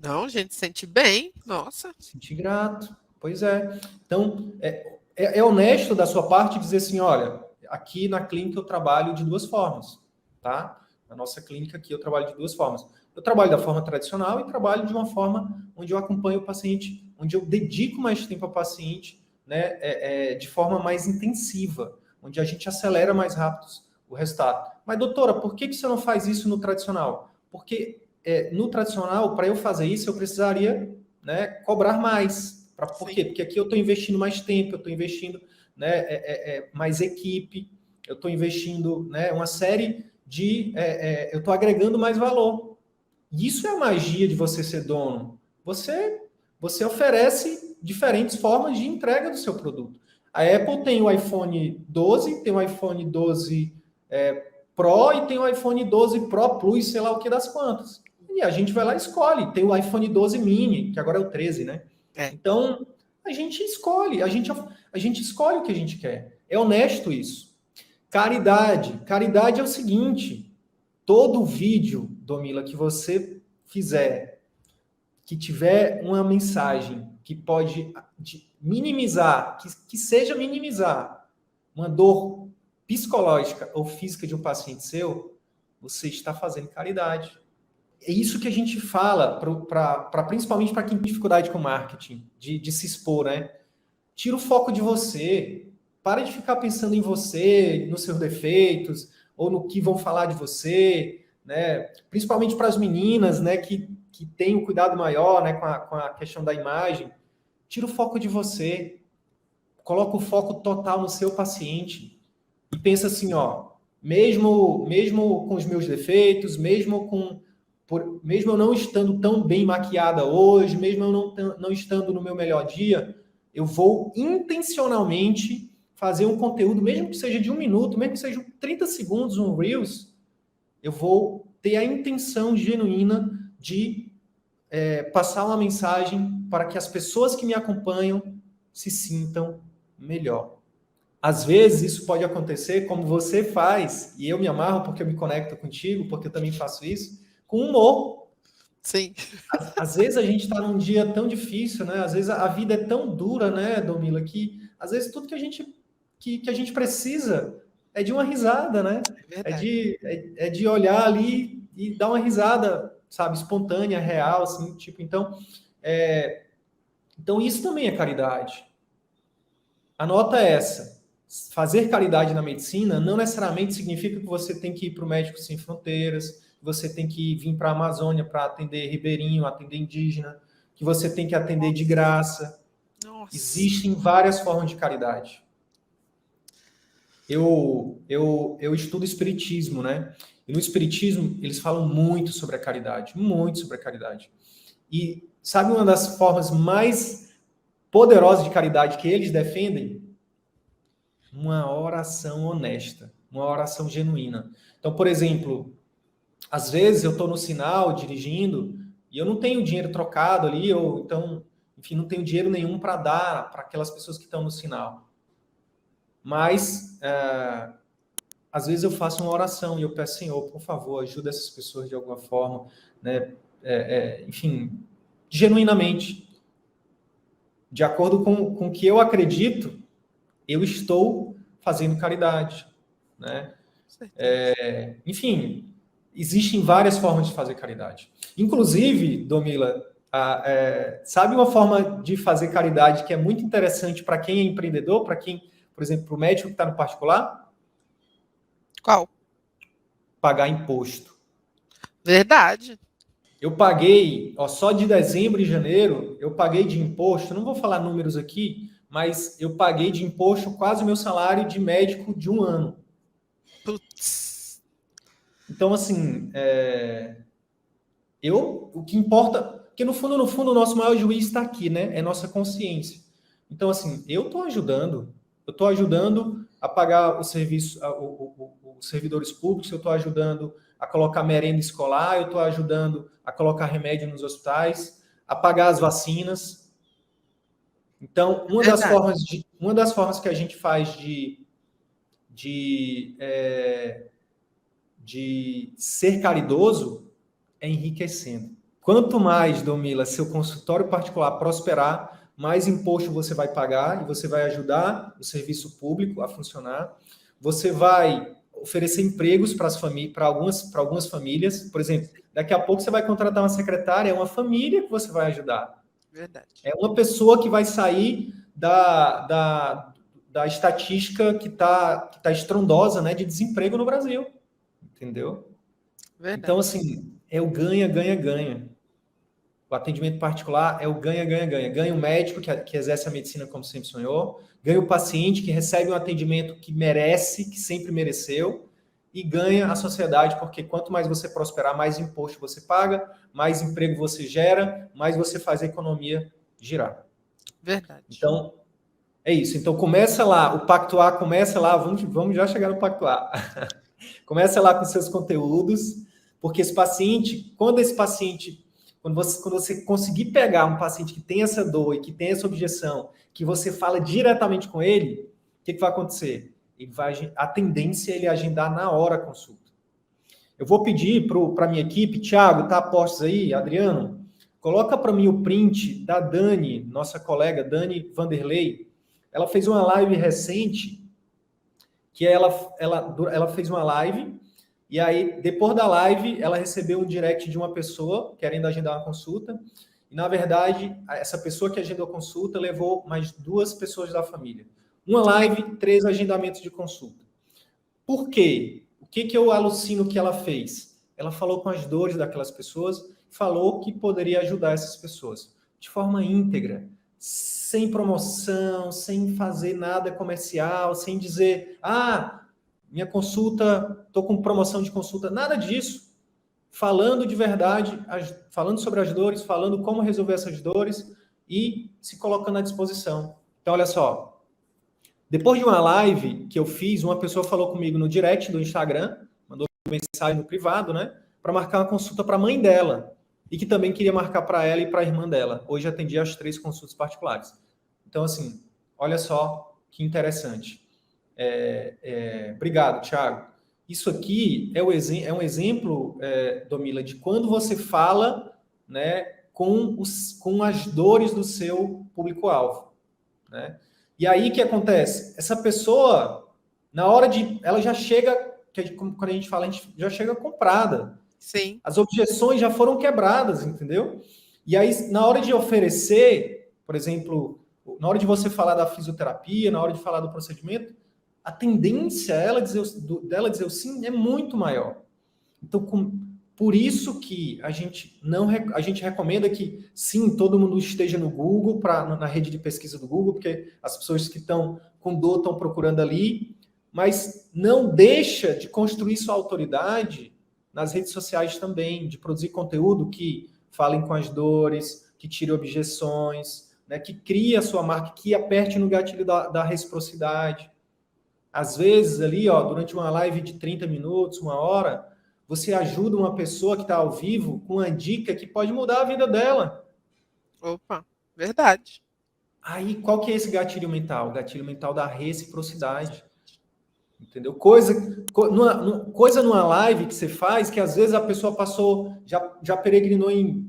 Não, a gente sente bem, nossa. Sente grato, pois é. Então, é honesto da sua parte dizer assim, olha, aqui na clínica eu trabalho de duas formas, tá? Na nossa clínica aqui eu trabalho de duas formas. Eu trabalho da forma tradicional e trabalho de uma forma onde eu acompanho o paciente, onde eu dedico mais tempo ao paciente, né, de forma mais intensiva, onde a gente acelera mais rápido o resultado. Mas, doutora, por que você não faz isso no tradicional? Porque no tradicional, para eu fazer isso, eu precisaria, né, cobrar mais. Por quê? Porque aqui eu estou investindo mais tempo, eu estou investindo, né, mais equipe, eu estou investindo, né, uma série de... eu estou agregando mais valor. Isso é a magia de você ser dono. Você oferece diferentes formas de entrega do seu produto. A Apple tem o iPhone 12, tem o iPhone 12 Pro e tem o iPhone 12 Pro Plus, sei lá o que das quantas. E a gente vai lá e escolhe. Tem o iPhone 12 Mini, que agora é o 13, né? Então, a gente escolhe. A gente escolhe o que a gente quer. É honesto isso. Caridade. Caridade é o seguinte. Todo vídeo, Domila, que você fizer, que tiver uma mensagem que pode minimizar, que seja minimizar uma dor psicológica ou física de um paciente seu, você está fazendo caridade. É isso que a gente fala, principalmente para quem tem dificuldade com marketing, de se expor, né? Tira o foco de você, para de ficar pensando em você, nos seus defeitos, ou no que vão falar de você, né? Principalmente para as meninas, né, que têm um cuidado maior, né, com a questão da imagem. Tira o foco de você, coloca o foco total no seu paciente e pensa assim, ó, mesmo com os meus defeitos, mesmo eu não estando tão bem maquiada hoje, mesmo eu não estando no meu melhor dia, eu vou intencionalmente fazer um conteúdo, mesmo que seja de 1 minuto, mesmo que seja 30 segundos, um Reels, eu vou ter a intenção genuína de passar uma mensagem para que as pessoas que me acompanham se sintam melhor. Às vezes isso pode acontecer como você faz, e eu me amarro porque eu me conecto contigo, porque eu também faço isso, com humor. Sim. Às vezes a gente está num dia tão difícil, né? Às vezes a vida é tão dura, né, Domila, que às vezes tudo que a gente precisa é de uma risada, né? É de olhar ali e dar uma risada, sabe, espontânea, real, assim, tipo, então isso também é caridade. A nota é essa. Fazer caridade na medicina não necessariamente significa que você tem que ir para o Médicos Sem Fronteiras, que você tem que vir para a Amazônia para atender ribeirinho, atender indígena, que você tem que atender de graça. Nossa. Existem várias formas de caridade. Eu estudo espiritismo, né? E no espiritismo eles falam muito sobre a caridade, muito sobre a caridade. E sabe uma das formas mais poderosas de caridade que eles defendem? Uma oração honesta, uma oração genuína. Então, por exemplo, às vezes eu estou no sinal dirigindo e eu não tenho dinheiro trocado ali, ou então, enfim, não tenho dinheiro nenhum para dar para aquelas pessoas que estão no sinal. Mas, às vezes eu faço uma oração e eu peço, Senhor, por favor, ajuda essas pessoas de alguma forma, né? Enfim, genuinamente, de acordo com o que eu acredito, eu estou fazendo caridade, né? Enfim, existem várias formas de fazer caridade. Inclusive, Domila, sabe uma forma de fazer caridade que é muito interessante para quem é empreendedor, para quem, por exemplo, para o médico que está no particular? Qual? Pagar imposto. Verdade. Eu paguei, só de dezembro e janeiro, eu paguei de imposto, não vou falar números aqui, mas eu paguei de imposto quase o meu salário de médico de um ano. Putz. Então, assim, o que importa, porque no fundo, o nosso maior juiz está aqui, né? É nossa consciência. Então, assim, eu estou ajudando a pagar o serviço, os servidores públicos, eu estou ajudando a colocar merenda escolar, eu estou ajudando a colocar remédio nos hospitais, a pagar as vacinas. Então, uma das formas que a gente faz de ser caridoso é enriquecendo. Quanto mais, Domila, seu consultório particular prosperar, mais imposto você vai pagar e você vai ajudar o serviço público a funcionar. Você vai oferecer empregos para algumas famílias. Por exemplo, daqui a pouco você vai contratar uma secretária, é uma família que você vai ajudar. Verdade. É uma pessoa que vai sair da estatística que tá estrondosa, né, de desemprego no Brasil. Entendeu? Verdade. Então, assim, é o ganha, ganha, ganha. O atendimento particular é o ganha, ganha, ganha. Ganha o médico que exerce a medicina como sempre sonhou, ganha o paciente que recebe um atendimento que merece, que sempre mereceu, e ganha a sociedade, porque quanto mais você prosperar, mais imposto você paga, mais emprego você gera, mais você faz a economia girar. Verdade. Então, é isso. Então, começa lá, o Pacto A começa lá, vamos já chegar no Pacto A. Começa lá com seus conteúdos, porque quando você conseguir pegar um paciente que tem essa dor e que tem essa objeção, que você fala diretamente com ele, o que vai acontecer? A tendência é ele agendar na hora a consulta. Eu vou pedir para a minha equipe, Thiago, tá a postos aí, Adriano, coloca para mim o print da Dani, nossa colega Dani Vanderlei. Ela fez uma live recente, que ela fez uma live, e aí, depois da live, ela recebeu um direct de uma pessoa querendo agendar uma consulta, e, na verdade, essa pessoa que agendou a consulta levou mais 2 pessoas da família. Uma live, 3 agendamentos de consulta. Por quê? O que eu alucino que ela fez? Ela falou com as dores daquelas pessoas, falou que poderia ajudar essas pessoas de forma íntegra, sem promoção, sem fazer nada comercial, sem dizer, minha consulta, estou com promoção de consulta, nada disso. Falando de verdade, falando sobre as dores, falando como resolver essas dores e se colocando à disposição. Então, olha só, depois de uma live que eu fiz, uma pessoa falou comigo no direct do Instagram, mandou mensagem no privado, né, para marcar uma consulta para a mãe dela, e que também queria marcar para ela e para a irmã dela. Hoje atendi as 3 consultas particulares. Então, assim, olha só que interessante. Obrigado, Thiago. Isso aqui é um exemplo, Domila, de quando você fala, né, com as dores do seu público-alvo, né? E aí, o que acontece? Essa pessoa, na hora ela já chega, quando a gente fala, a gente já chega comprada. Sim. As objeções já foram quebradas, entendeu? E aí, na hora de oferecer, por exemplo, na hora de você falar da fisioterapia, na hora de falar do procedimento, a tendência dela dizer o sim é muito maior. Então, por isso que a gente recomenda que, sim, todo mundo esteja no Google, na rede de pesquisa do Google, porque as pessoas que estão com dor estão procurando ali, mas não deixa de construir sua autoridade nas redes sociais também, de produzir conteúdo que falem com as dores, que tire objeções, né, que crie a sua marca, que aperte no gatilho da reciprocidade. Às vezes ali, ó, durante uma live de 30 minutos, 1 hora, você ajuda uma pessoa que está ao vivo com uma dica que pode mudar a vida dela. Opa, verdade. Aí, qual que é esse gatilho mental? O gatilho mental da reciprocidade. Entendeu? Coisa numa live que você faz que às vezes a pessoa passou, já peregrinou em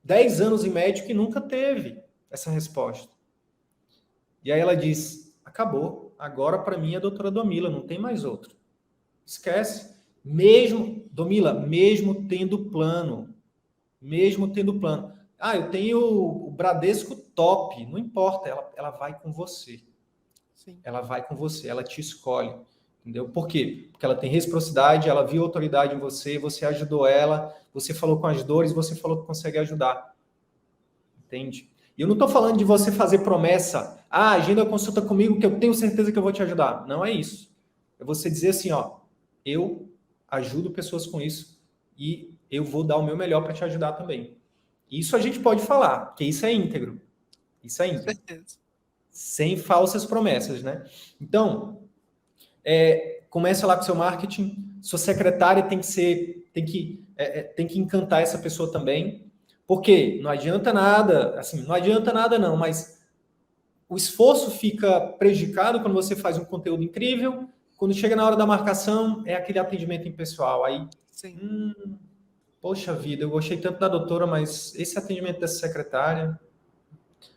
10 anos em médico e nunca teve essa resposta. E aí ela diz, acabou, agora para mim é a doutora Domila, não tem mais outro. Esquece. Domila, mesmo tendo plano, eu tenho o Bradesco top, não importa, ela vai com você. Sim. Ela vai com você, ela te escolhe. Entendeu? Por quê? Porque ela tem reciprocidade, ela viu autoridade em você, você ajudou ela, você falou com as dores, você falou que consegue ajudar. Entende? E eu não estou falando de você fazer promessa, agenda a consulta comigo que eu tenho certeza que eu vou te ajudar. Não é isso. É você dizer assim, ó, eu ajudo pessoas com isso e eu vou dar o meu melhor para te ajudar também. Isso a gente pode falar, porque isso é íntegro. Isso é íntegro. Com certeza. Sem falsas promessas, né? Então, começa lá com o seu marketing. Sua secretária tem que encantar essa pessoa também. Porque não adianta nada, assim, não adianta nada não, mas o esforço fica prejudicado quando você faz um conteúdo incrível, quando chega na hora da marcação, é aquele atendimento impessoal. Aí, Sim. Poxa vida, eu gostei tanto da doutora, mas esse atendimento dessa secretária...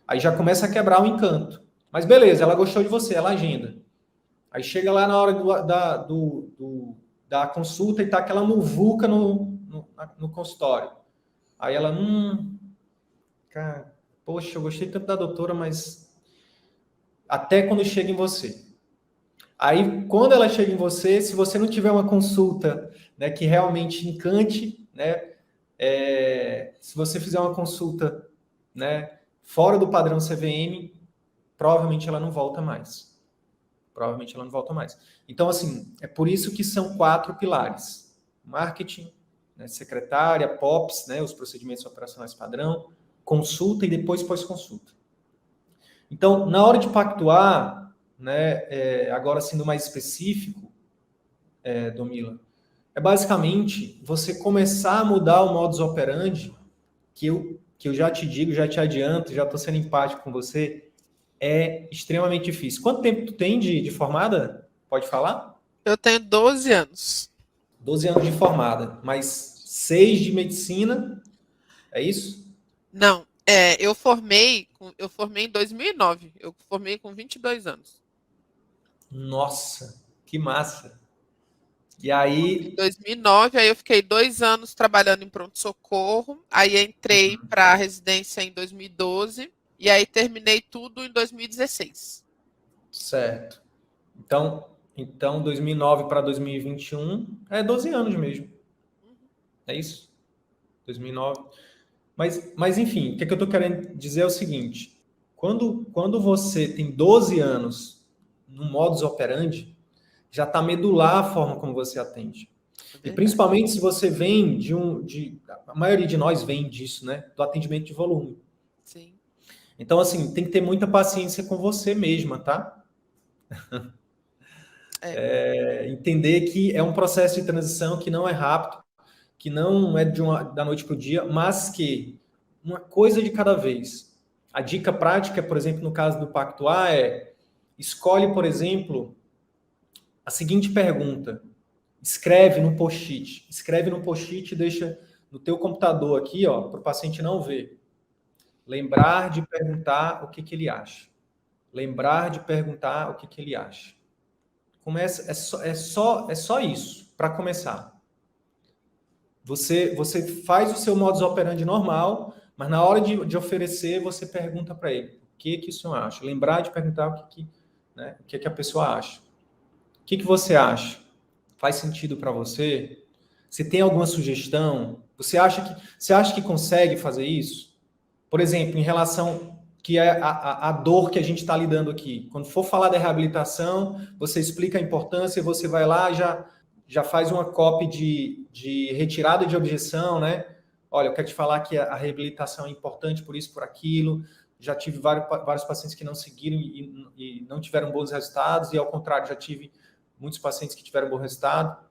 Aí já começa a quebrar o encanto. Mas beleza, ela gostou de você, ela agenda. Aí chega lá na hora da consulta e tá aquela muvuca no consultório. Aí ela, cara, poxa, eu gostei tanto da doutora, mas até quando chega em você. Aí, quando ela chega em você, se você não tiver uma consulta, né, que realmente encante, né, se você fizer uma consulta, né, fora do padrão CVM, provavelmente ela não volta mais. Então, assim, é por isso que são 4 pilares. Marketing, né, secretária, POPs, né, os procedimentos operacionais padrão, consulta e depois pós-consulta. Então, na hora de pactuar, né, agora sendo mais específico, Domila, é basicamente você começar a mudar o modus operandi, que eu já te digo, já te adianto, já estou sendo empático com você, é extremamente difícil. Quanto tempo tu tem de formada? Pode falar? Eu tenho 12 anos. 12 anos de formada, mais 6 de medicina, é isso? Não, eu formei em 2009. Eu formei com 22 anos. Nossa, que massa. E Em aí... 2009, aí eu fiquei 2 anos trabalhando em pronto-socorro, aí entrei para a residência em 2012, e aí terminei tudo em 2016. Certo. Então 2009 para 2021 é 12 anos mesmo. É isso? 2009. Mas enfim, o que eu estou querendo dizer é o seguinte. Quando você tem 12 anos no modus operandi, já está medular a forma como você atende. E principalmente se você vem a maioria de nós vem disso, né? Do atendimento de volume. Sim. Então, assim, tem que ter muita paciência com você mesma, tá? Entender que é um processo de transição que não é rápido, que não é da noite para o dia, mas que uma coisa de cada vez. A dica prática, por exemplo, no caso do Pacto A, escolhe, por exemplo, a seguinte pergunta. Escreve no post-it e deixa no teu computador aqui, ó, para o paciente não ver. Lembrar de perguntar o que ele acha. Começa, é só isso, para começar. Você faz o seu modus operandi normal, mas na hora de oferecer, você pergunta para ele o que o senhor acha. Lembrar de perguntar o que a pessoa acha. O que você acha? Faz sentido para você? Você tem alguma sugestão? Você acha que consegue fazer isso? Por exemplo, em relação que é a dor que a gente está lidando aqui. Quando for falar da reabilitação, você explica a importância, você vai lá, já faz uma copy de retirada de objeção, né? Olha, eu quero te falar que a reabilitação é importante por isso, por aquilo. já tive vários pacientes que não seguiram e não tiveram bons resultados, e ao contrário, já tive muitos pacientes que tiveram bom resultado.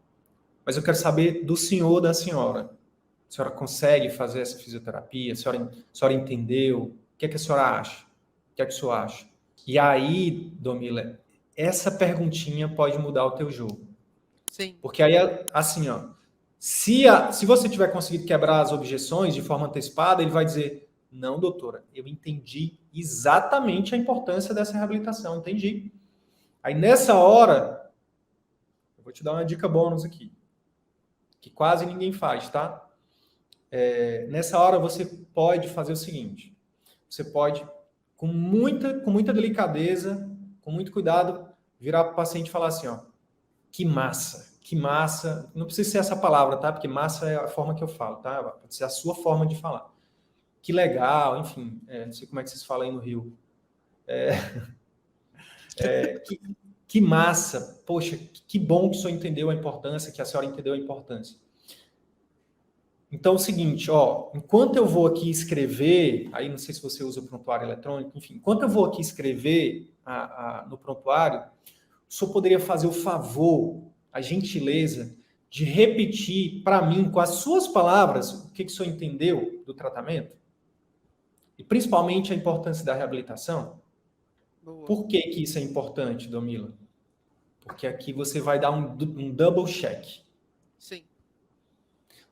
Mas eu quero saber do senhor ou da senhora. A senhora consegue fazer essa fisioterapia? A senhora entendeu? O que é que a senhora acha? O que é que o senhor acha? E aí, Domila, essa perguntinha pode mudar o teu jogo. Sim. Porque aí, assim, ó, se você tiver conseguido quebrar as objeções de forma antecipada, ele vai dizer, não, doutora, eu entendi exatamente a importância dessa reabilitação, entendi. Aí, nessa hora, eu vou te dar uma dica bônus aqui, que quase ninguém faz, tá? Nessa hora, você pode fazer o seguinte, você pode, com muita delicadeza, com muito cuidado, virar para o paciente e falar assim, ó, que massa, não precisa ser essa palavra, tá? Porque massa é a forma que eu falo, tá? Pode ser a sua forma de falar. Que legal, enfim, não sei como é que vocês falam aí no Rio. Que massa, poxa, que bom que o senhor entendeu a importância, que a senhora entendeu a importância. Então, é o seguinte, ó, enquanto eu vou aqui escrever, aí não sei se você usa o prontuário eletrônico, enfim, enquanto eu vou aqui escrever no prontuário, o senhor poderia fazer o favor, a gentileza, de repetir para mim, com as suas palavras, o que o senhor entendeu do tratamento? E principalmente a importância da reabilitação? Boa. Por que isso é importante, Domila? Porque aqui você vai dar um double check. Sim.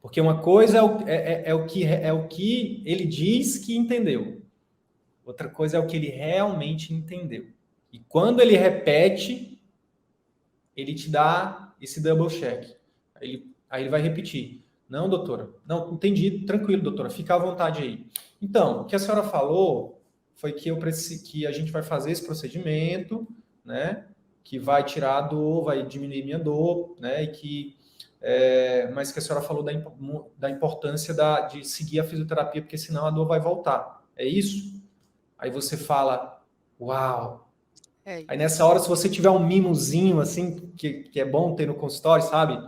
Porque uma coisa é o que ele diz que entendeu. Outra coisa é o que ele realmente entendeu. E quando ele repete, ele te dá esse double check. Aí ele vai repetir. Não, doutora. Não, entendi. Tranquilo, doutora. Fica à vontade aí. Então, o que a senhora falou foi que que a gente vai fazer esse procedimento, né? Que vai tirar a dor, vai diminuir minha dor, né? Mas que a senhora falou da importância de seguir a fisioterapia, porque senão a dor vai voltar. É isso? Aí você fala, uau! Aí nessa hora, se você tiver um mimozinho, assim, que é bom ter no consultório, sabe?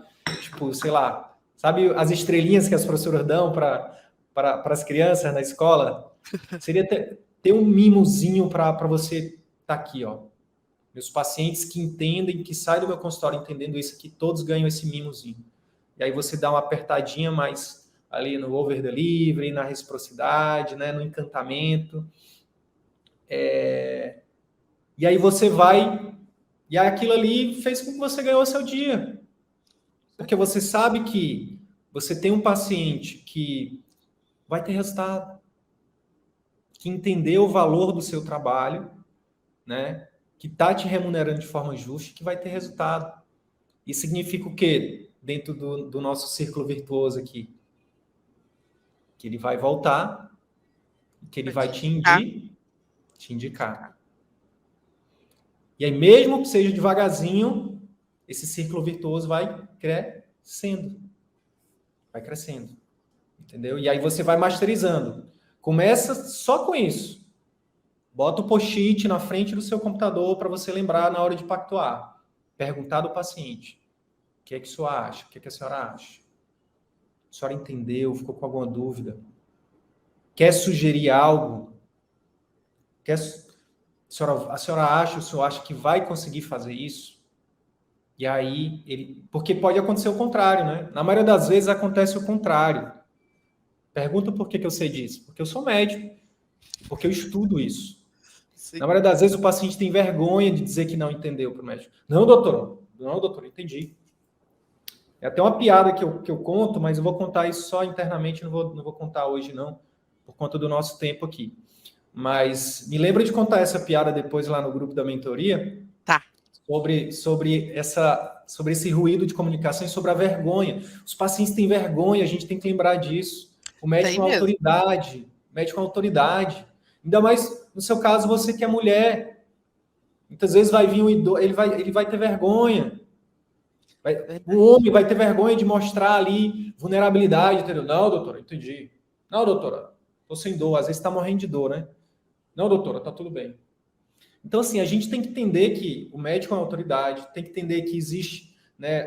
Tipo, sei lá, sabe as estrelinhas que as professoras dão para as crianças na escola? Seria ter um mimozinho para você estar aqui, ó. Meus pacientes que entendem, que saem do meu consultório entendendo isso aqui, todos ganham esse mimozinho. E aí você dá uma apertadinha mais ali no over delivery, na reciprocidade, né, no encantamento. E aí você vai... E aquilo ali fez com que você ganhou o seu dia. Porque você sabe que você tem um paciente que vai ter resultado, que entendeu o valor do seu trabalho, né? Que está te remunerando de forma justa, que vai ter resultado. Isso significa o quê? Dentro do nosso círculo virtuoso aqui. Que ele vai voltar, que ele vai te indicar. E aí, mesmo que seja devagarzinho, esse círculo virtuoso vai crescendo. Vai crescendo. Entendeu? E aí você vai masterizando. Começa só com isso. Bota o post-it na frente do seu computador para você lembrar na hora de pactuar. Perguntar do paciente. O que é que o senhor acha? O que é que a senhora acha? A senhora entendeu? Ficou com alguma dúvida? Quer sugerir algo? A senhora acha, o senhor acha que vai conseguir fazer isso? E aí, porque pode acontecer o contrário, né? Na maioria das vezes acontece o contrário. Pergunta por que eu sei disso? Porque eu sou médico. Porque eu estudo isso. Sim. Na maioria das vezes o paciente tem vergonha de dizer que não entendeu para o médico. Não, doutor, entendi. É até uma piada que eu conto, mas eu vou contar isso só internamente, não vou contar hoje não, por conta do nosso tempo aqui. Mas me lembra de contar essa piada depois lá no grupo da mentoria. Tá. Sobre esse ruído de comunicação e sobre a vergonha. Os pacientes têm vergonha, a gente tem que lembrar disso. O médico é uma autoridade. O médico é uma autoridade. Ainda mais no seu caso, você que é mulher. Muitas vezes vai vir um idoso, ele vai ter vergonha. O homem vai ter vergonha de mostrar ali vulnerabilidade, entendeu? Não, doutora, entendi. Não, doutora, tô sem dor. Às vezes está morrendo de dor, né? Não, doutora, tá tudo bem. Então, assim, a gente tem que entender que o médico é uma autoridade, tem que entender que existe, né,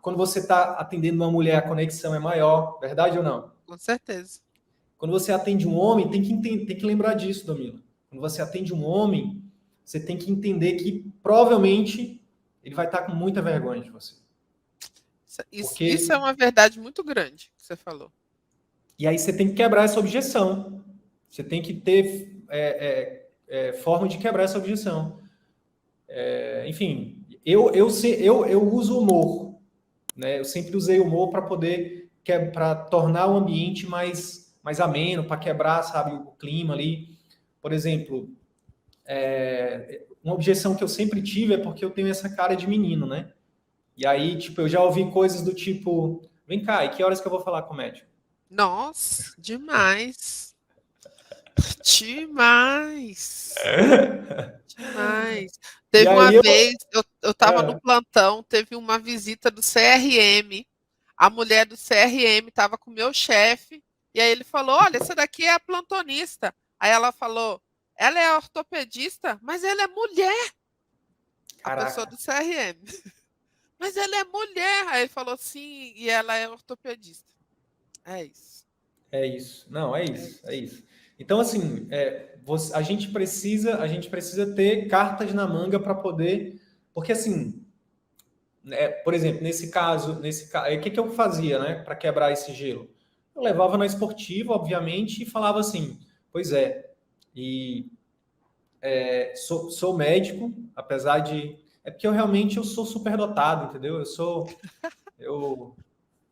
quando você está atendendo uma mulher, a conexão é maior, verdade ou não? Com certeza. Quando você atende um homem, tem que lembrar disso, Domila. Quando você atende um homem, você tem que entender que provavelmente ele vai estar com muita vergonha de você. Isso é uma verdade muito grande que você falou. E aí você tem que quebrar essa objeção. Você tem que ter forma de quebrar essa objeção. Enfim, eu uso humor. Né? Eu sempre usei humor para poder para tornar o ambiente mais ameno, para quebrar, sabe, o clima ali. Por exemplo, uma objeção que eu sempre tive é porque eu tenho essa cara de menino, né? E aí, tipo, eu já ouvi coisas do tipo, vem cá, e que horas que eu vou falar com o médico? Nossa, demais. Demais. Demais. E Teve uma aí vez, eu estava no plantão, teve uma visita do CRM. A mulher do CRM estava com o meu chefe, e aí ele falou: Olha, essa daqui é a plantonista. Aí ela falou: Ela é ortopedista, mas ela é mulher. A pessoa do CRM. Mas ela é mulher. Aí ele falou: Sim, e ela é ortopedista. É isso. É isso. Não, é isso. É isso. Então, assim, a gente precisa ter cartas na manga para poder. Porque, assim, por exemplo, nesse caso, o que eu fazia, né, para quebrar esse gelo? Eu levava na esportiva, obviamente, e falava assim: Pois é, e sou médico, apesar de. É porque eu sou superdotado, entendeu? Eu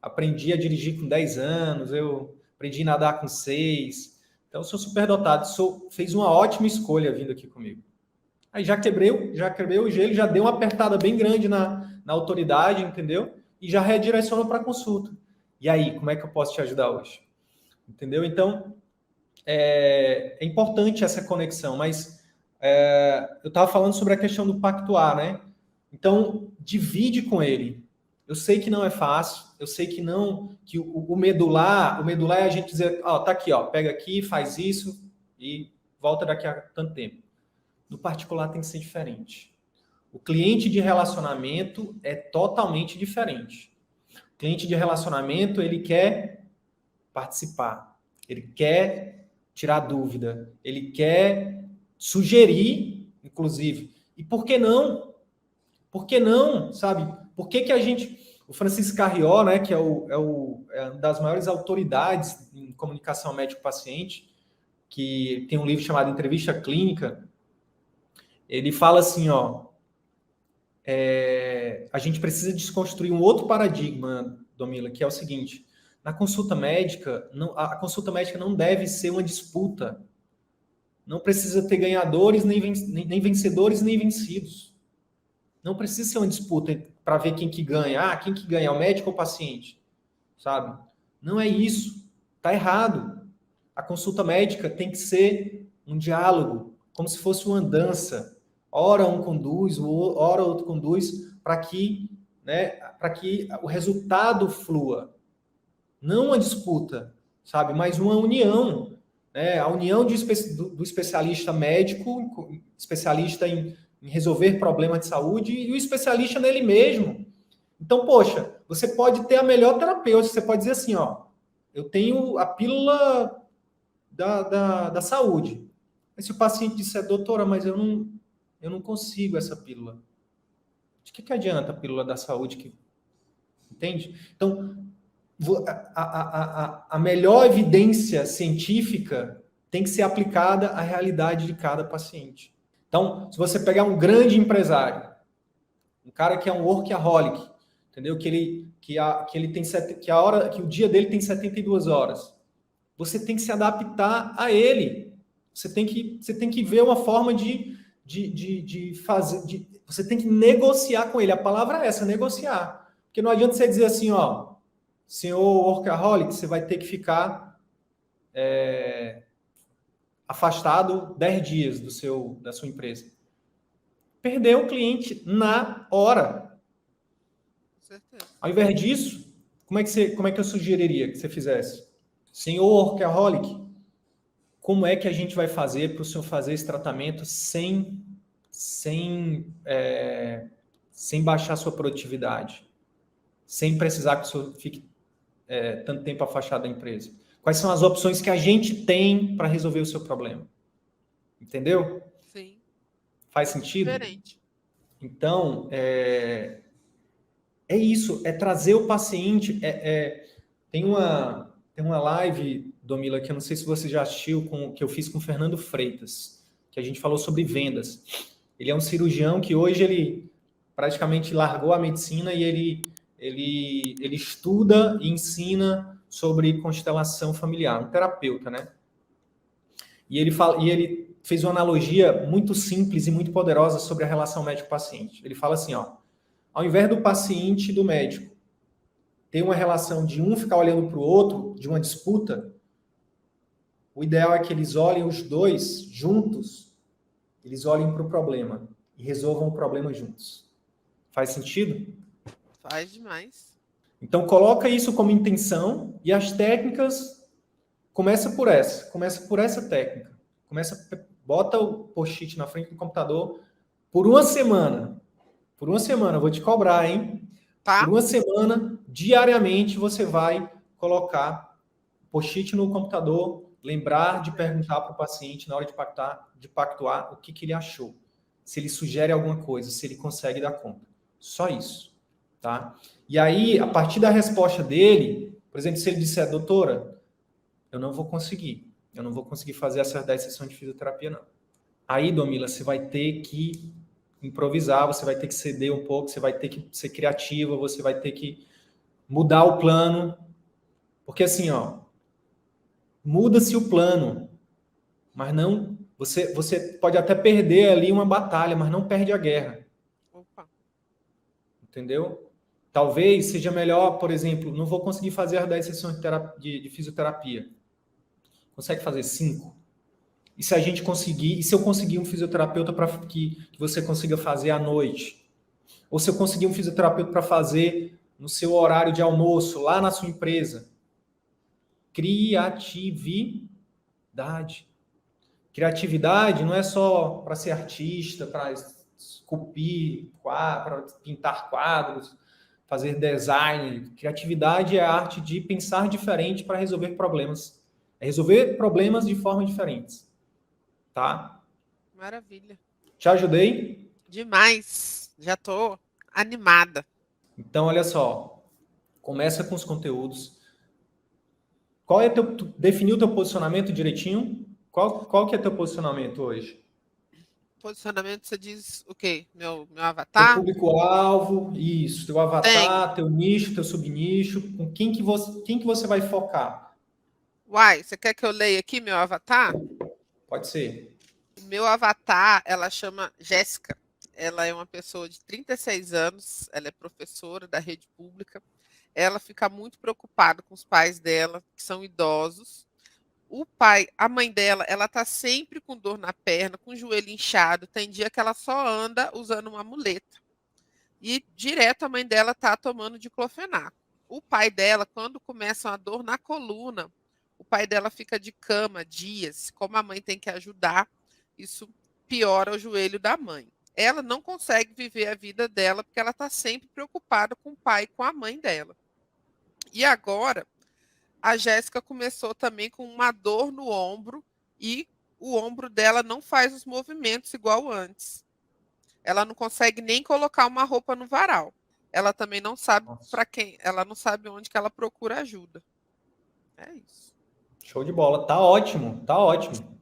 aprendi a dirigir com 10 anos, eu aprendi a nadar com 6. Então, eu sou superdotado. Fez uma ótima escolha vindo aqui comigo. Aí já quebrei o gelo, já deu uma apertada bem grande na autoridade, entendeu? E já redireciona para a consulta. E aí, como é que eu posso te ajudar hoje? Entendeu? Então, é importante essa conexão, mas eu estava falando sobre a questão do pactuar, né? Então, divide com ele. Eu sei que não é fácil, eu sei que não, que o medular é a gente dizer, ó, tá aqui, ó, pega aqui, faz isso e volta daqui a tanto tempo. No particular tem que ser diferente. O cliente de relacionamento é totalmente diferente. O cliente de relacionamento, ele quer participar, ele quer tirar dúvida, ele quer sugerir, inclusive. E por que não? Por que não, sabe? Por que a gente... O Francisco Carrió, né, que é uma das maiores autoridades em comunicação médico-paciente, que tem um livro chamado Entrevista Clínica, ele fala assim, ó, a gente precisa desconstruir um outro paradigma, Domila, que é o seguinte: na consulta médica, a consulta médica não deve ser uma disputa. Não precisa ter ganhadores, nem vencedores, nem vencidos. Não precisa ser uma disputa para ver quem que ganha. Quem que ganha, o médico ou o paciente? Sabe? Não é isso. Tá errado. A consulta médica tem que ser um diálogo, como se fosse uma dança. Ora um conduz, ora outro conduz, para que o resultado flua. Não uma disputa, sabe? Mas uma união. Né? A união do especialista médico, especialista em resolver problemas de saúde, e o especialista nele mesmo. Então, poxa, você pode ter a melhor terapeuta, você pode dizer assim, ó, eu tenho a pílula da saúde. Mas se o paciente disser, doutora, mas eu não consigo essa pílula. De que adianta a pílula da saúde? Entende? Então, a melhor evidência científica tem que ser aplicada à realidade de cada paciente. Então, se você pegar um grande empresário, um cara que é um workaholic, entendeu? Que o dia dele tem 72 horas. Você tem que se adaptar a ele. Você tem que ver uma forma de fazer. Você tem que negociar com ele. A palavra é essa, negociar. Porque não adianta você dizer assim, ó, senhor workaholic, você vai ter que ficar afastado 10 dias da sua empresa. Perdeu o cliente na hora. Certeza. Ao invés disso, como é que eu sugeriria que você fizesse? Senhor workaholic, como é que a gente vai fazer para o senhor fazer esse tratamento sem baixar a sua produtividade? Sem precisar que o senhor fique tanto tempo afastado da empresa? Quais são as opções que a gente tem para resolver o seu problema? Entendeu? Sim. Faz sentido? Diferente. Então, é isso, é trazer o paciente. Tem uma live, Domila, que eu não sei se você já assistiu, que eu fiz com o Fernando Freitas, que a gente falou sobre vendas. Ele é um cirurgião que hoje ele praticamente largou a medicina e ele estuda e ensina sobre constelação familiar, um terapeuta, né? E ele fez uma analogia muito simples e muito poderosa sobre a relação médico-paciente. Ele fala assim, ó, ao invés do paciente e do médico ter uma relação de um ficar olhando para o outro, de uma disputa, o ideal é que eles olhem os dois juntos, eles olhem para o problema e resolvam o problema juntos. Faz sentido? Faz demais. Então, coloca isso como intenção e as técnicas, começa por essa técnica. Bota o post-it na frente do computador por uma semana. Por uma semana, eu vou te cobrar, hein? Tá? Por uma semana, diariamente, você vai colocar post-it no computador, lembrar de perguntar para o paciente na hora de pactuar o que ele achou. Se ele sugere alguma coisa, se ele consegue dar conta. Só isso, tá? E aí, a partir da resposta dele, por exemplo, se ele disser, doutora, eu não vou conseguir fazer essas 10 sessões de fisioterapia, não. Aí, Domila, você vai ter que improvisar, você vai ter que ceder um pouco, você vai ter que ser criativa, você vai ter que mudar o plano. Porque assim, ó, muda-se o plano, mas não... Você pode até perder ali uma batalha, mas não perde a guerra. Opa. Entendeu? Talvez seja melhor, por exemplo, não vou conseguir fazer as 10 sessões de fisioterapia. Consegue fazer 5? E se a gente conseguir, e se eu conseguir um fisioterapeuta para que você consiga fazer à noite? Ou se eu conseguir um fisioterapeuta para fazer no seu horário de almoço, lá na sua empresa? Criatividade. Criatividade não é só para ser artista, para esculpir, para pintar quadros, fazer design. Criatividade é a arte de pensar diferente para resolver problemas. É resolver problemas de formas diferentes. Tá? Maravilha. Te ajudei? Demais. Já tô animada. Então, olha só. Começa com os conteúdos. Definiu o teu posicionamento direitinho? Qual que é teu posicionamento hoje? Posicionamento, você diz o quê? Meu Teu avatar? público-alvo, isso, teu Tenho. avatar, teu nicho, teu subnicho, com quem que você vai focar? Uai, você quer que eu leia aqui meu avatar? Pode ser. Meu avatar, ela chama Jéssica. Ela é uma pessoa de 36 anos, ela é professora da rede pública. Ela fica muito preocupada com os pais dela, que são idosos. A mãe dela, ela tá sempre com dor na perna, com o joelho inchado. Tem dia que ela só anda usando uma muleta. E direto a mãe dela tá tomando diclofenaco. O pai dela, quando começa uma dor na coluna, o pai dela fica de cama dias. Como a mãe tem que ajudar, isso piora o joelho da mãe. Ela não consegue viver a vida dela porque ela está sempre preocupada com o pai e com a mãe dela. E agora, a Jéssica começou também com uma dor no ombro e o ombro dela não faz os movimentos igual antes. Ela não consegue nem colocar uma roupa no varal. Ela também não sabe para quem, ela não sabe onde que ela procura ajuda. É isso. Show de bola. Tá ótimo, tá ótimo.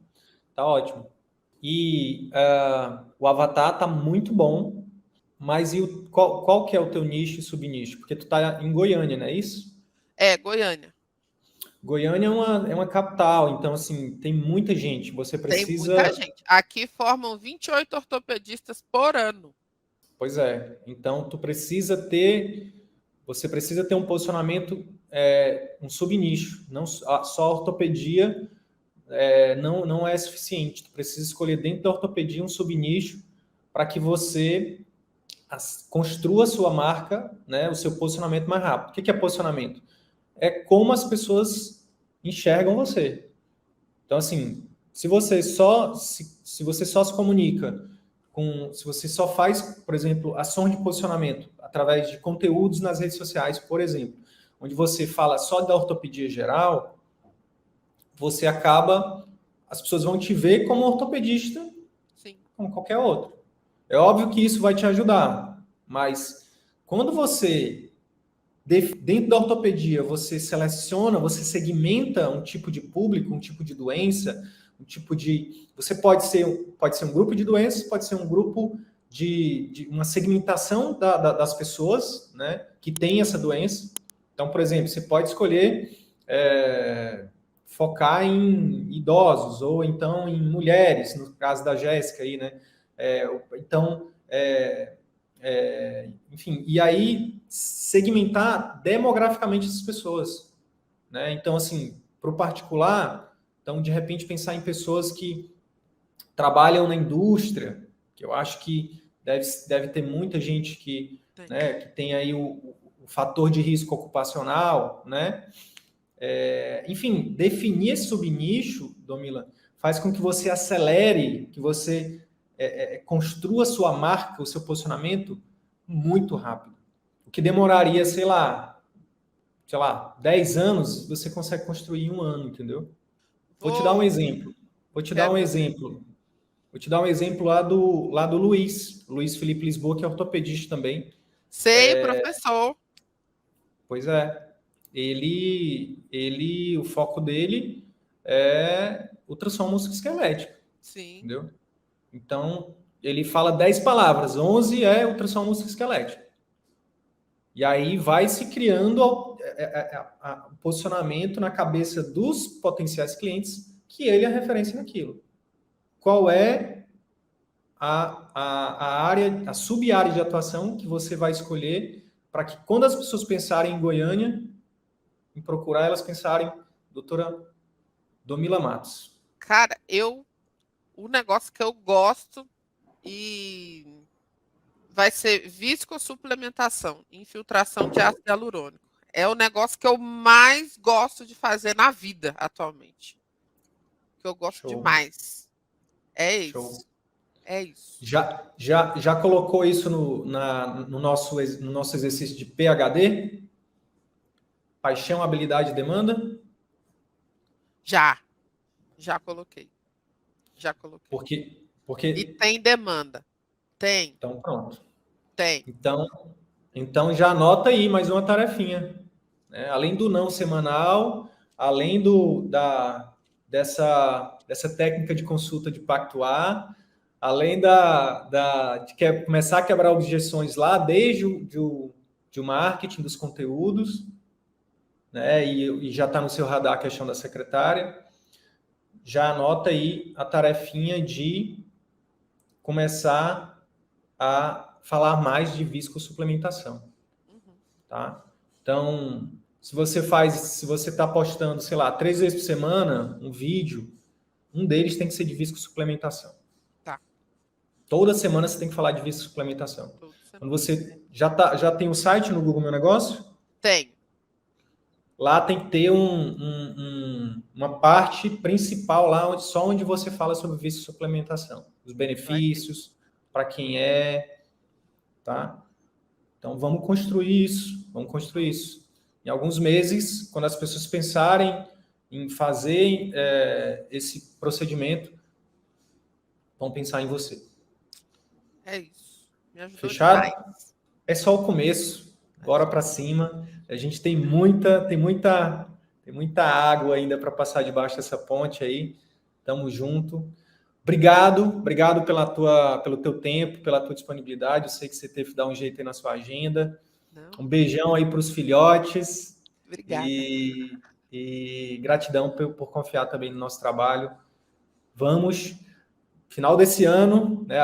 Tá ótimo. E o avatar tá muito bom, mas qual que é o teu nicho e subnicho? Porque tu tá em Goiânia, não é isso? É, Goiânia. Goiânia é uma capital, então, assim, tem muita gente. Você Tem muita precisa... gente. Aqui formam 28 ortopedistas por ano. Pois é. Então, você precisa ter um posicionamento, um subnicho. Não, só a ortopedia não é suficiente. Tu precisa escolher dentro da ortopedia um subnicho para que você construa a sua marca, né, o seu posicionamento mais rápido. O que é posicionamento? É como as pessoas enxergam você. Então, assim, se você só se comunica se você só faz, por exemplo, ações de posicionamento através de conteúdos nas redes sociais, por exemplo, onde você fala só da ortopedia geral, você acaba, as pessoas vão te ver como ortopedista, Sim. como qualquer outro. É óbvio que isso vai te ajudar, mas quando você, dentro da ortopedia, você seleciona, você segmenta um tipo de público, um tipo de doença, um tipo de... Você pode ser um grupo de doenças, pode ser um grupo de uma segmentação das pessoas, né, que tem essa doença. Então, por exemplo, você pode escolher focar em idosos ou então em mulheres, no caso da Jéssica aí, né? Então, enfim, e aí segmentar demograficamente essas pessoas, né? Então, assim, para o particular, então, de repente, pensar em pessoas que trabalham na indústria, que eu acho que deve ter muita gente que, né, que tem aí o fator de risco ocupacional, né? Enfim, definir esse subnicho, Domila, faz com que você acelere, que você construa sua marca, o seu posicionamento muito rápido. O que demoraria, sei lá, 10 anos, você consegue construir em um ano, entendeu? Vou te dar um exemplo. Vou te dar um exemplo lá do Luiz Felipe Lisboa, que é ortopedista também. Sei, professor. Pois é. O foco dele é ultrassom musculoesquelético, Sim. entendeu? Então, ele fala 10 palavras, 11 é ultrassom musculoesquelético. E aí vai se criando o posicionamento na cabeça dos potenciais clientes que ele é referência naquilo. Qual é a área, a sub-área de atuação que você vai escolher para que quando as pessoas pensarem em Goiânia, em procurar, elas pensarem, doutora Domila Matos. Cara, o negócio que eu gosto e vai ser viscosuplementação, infiltração de ácido hialurônico. É o negócio que eu mais gosto de fazer na vida atualmente. Que eu gosto Show. demais. É isso. Show. É isso. Já colocou isso no nosso exercício de PHD? Paixão, habilidade e demanda? Já coloquei. Já coloquei. Porque... E tem demanda. Tem. Então, pronto. Tem. Então já anota aí mais uma tarefinha. Né? Além do não semanal, além dessa técnica de consulta de pactuar, além de começar a quebrar objeções lá desde o marketing dos conteúdos, né? E já está no seu radar a questão da secretária, já anota aí a tarefinha de começar a falar mais de viscosuplementação, tá? Então, se você está postando, sei lá, 3 vezes por semana um vídeo, um deles tem que ser de viscosuplementação. Tá. Toda semana você tem que falar de viscosuplementação. Quando você já tem o site no Google Meu Negócio? Tem. Lá tem que ter uma parte principal lá só onde você fala sobre viscosuplementação, os benefícios, para quem tá? Então vamos construir isso. Em alguns meses, quando as pessoas pensarem em fazer esse procedimento, vão pensar em você. É isso. Me ajudou Fechado? demais. É só o começo. Bora para cima. A gente tem muita água ainda para passar debaixo dessa ponte aí. Tamo junto. Obrigado pelo teu tempo, pela tua disponibilidade. Eu sei que você teve que dar um jeito aí na sua agenda. Não. Um beijão aí para os filhotes. Obrigada. E gratidão por confiar também no nosso trabalho. Vamos. Final desse ano, né,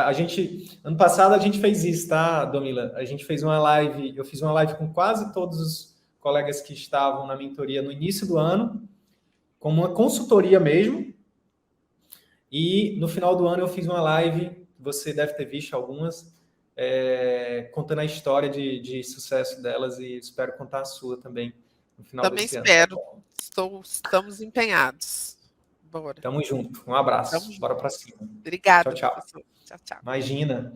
ano passado a gente fez isso, tá, Domila? A gente fez uma live, eu fiz uma live com quase todos os colegas que estavam na mentoria no início do ano, como uma consultoria mesmo. E no final do ano eu fiz uma live, você deve ter visto algumas, contando a história de sucesso delas e espero contar a sua também no final desse ano. Também espero. Estamos empenhados. Bora. Tamo junto. Um abraço. Bora para cima. Obrigada, Tchau, tchau. professor. Tchau, tchau. Imagina.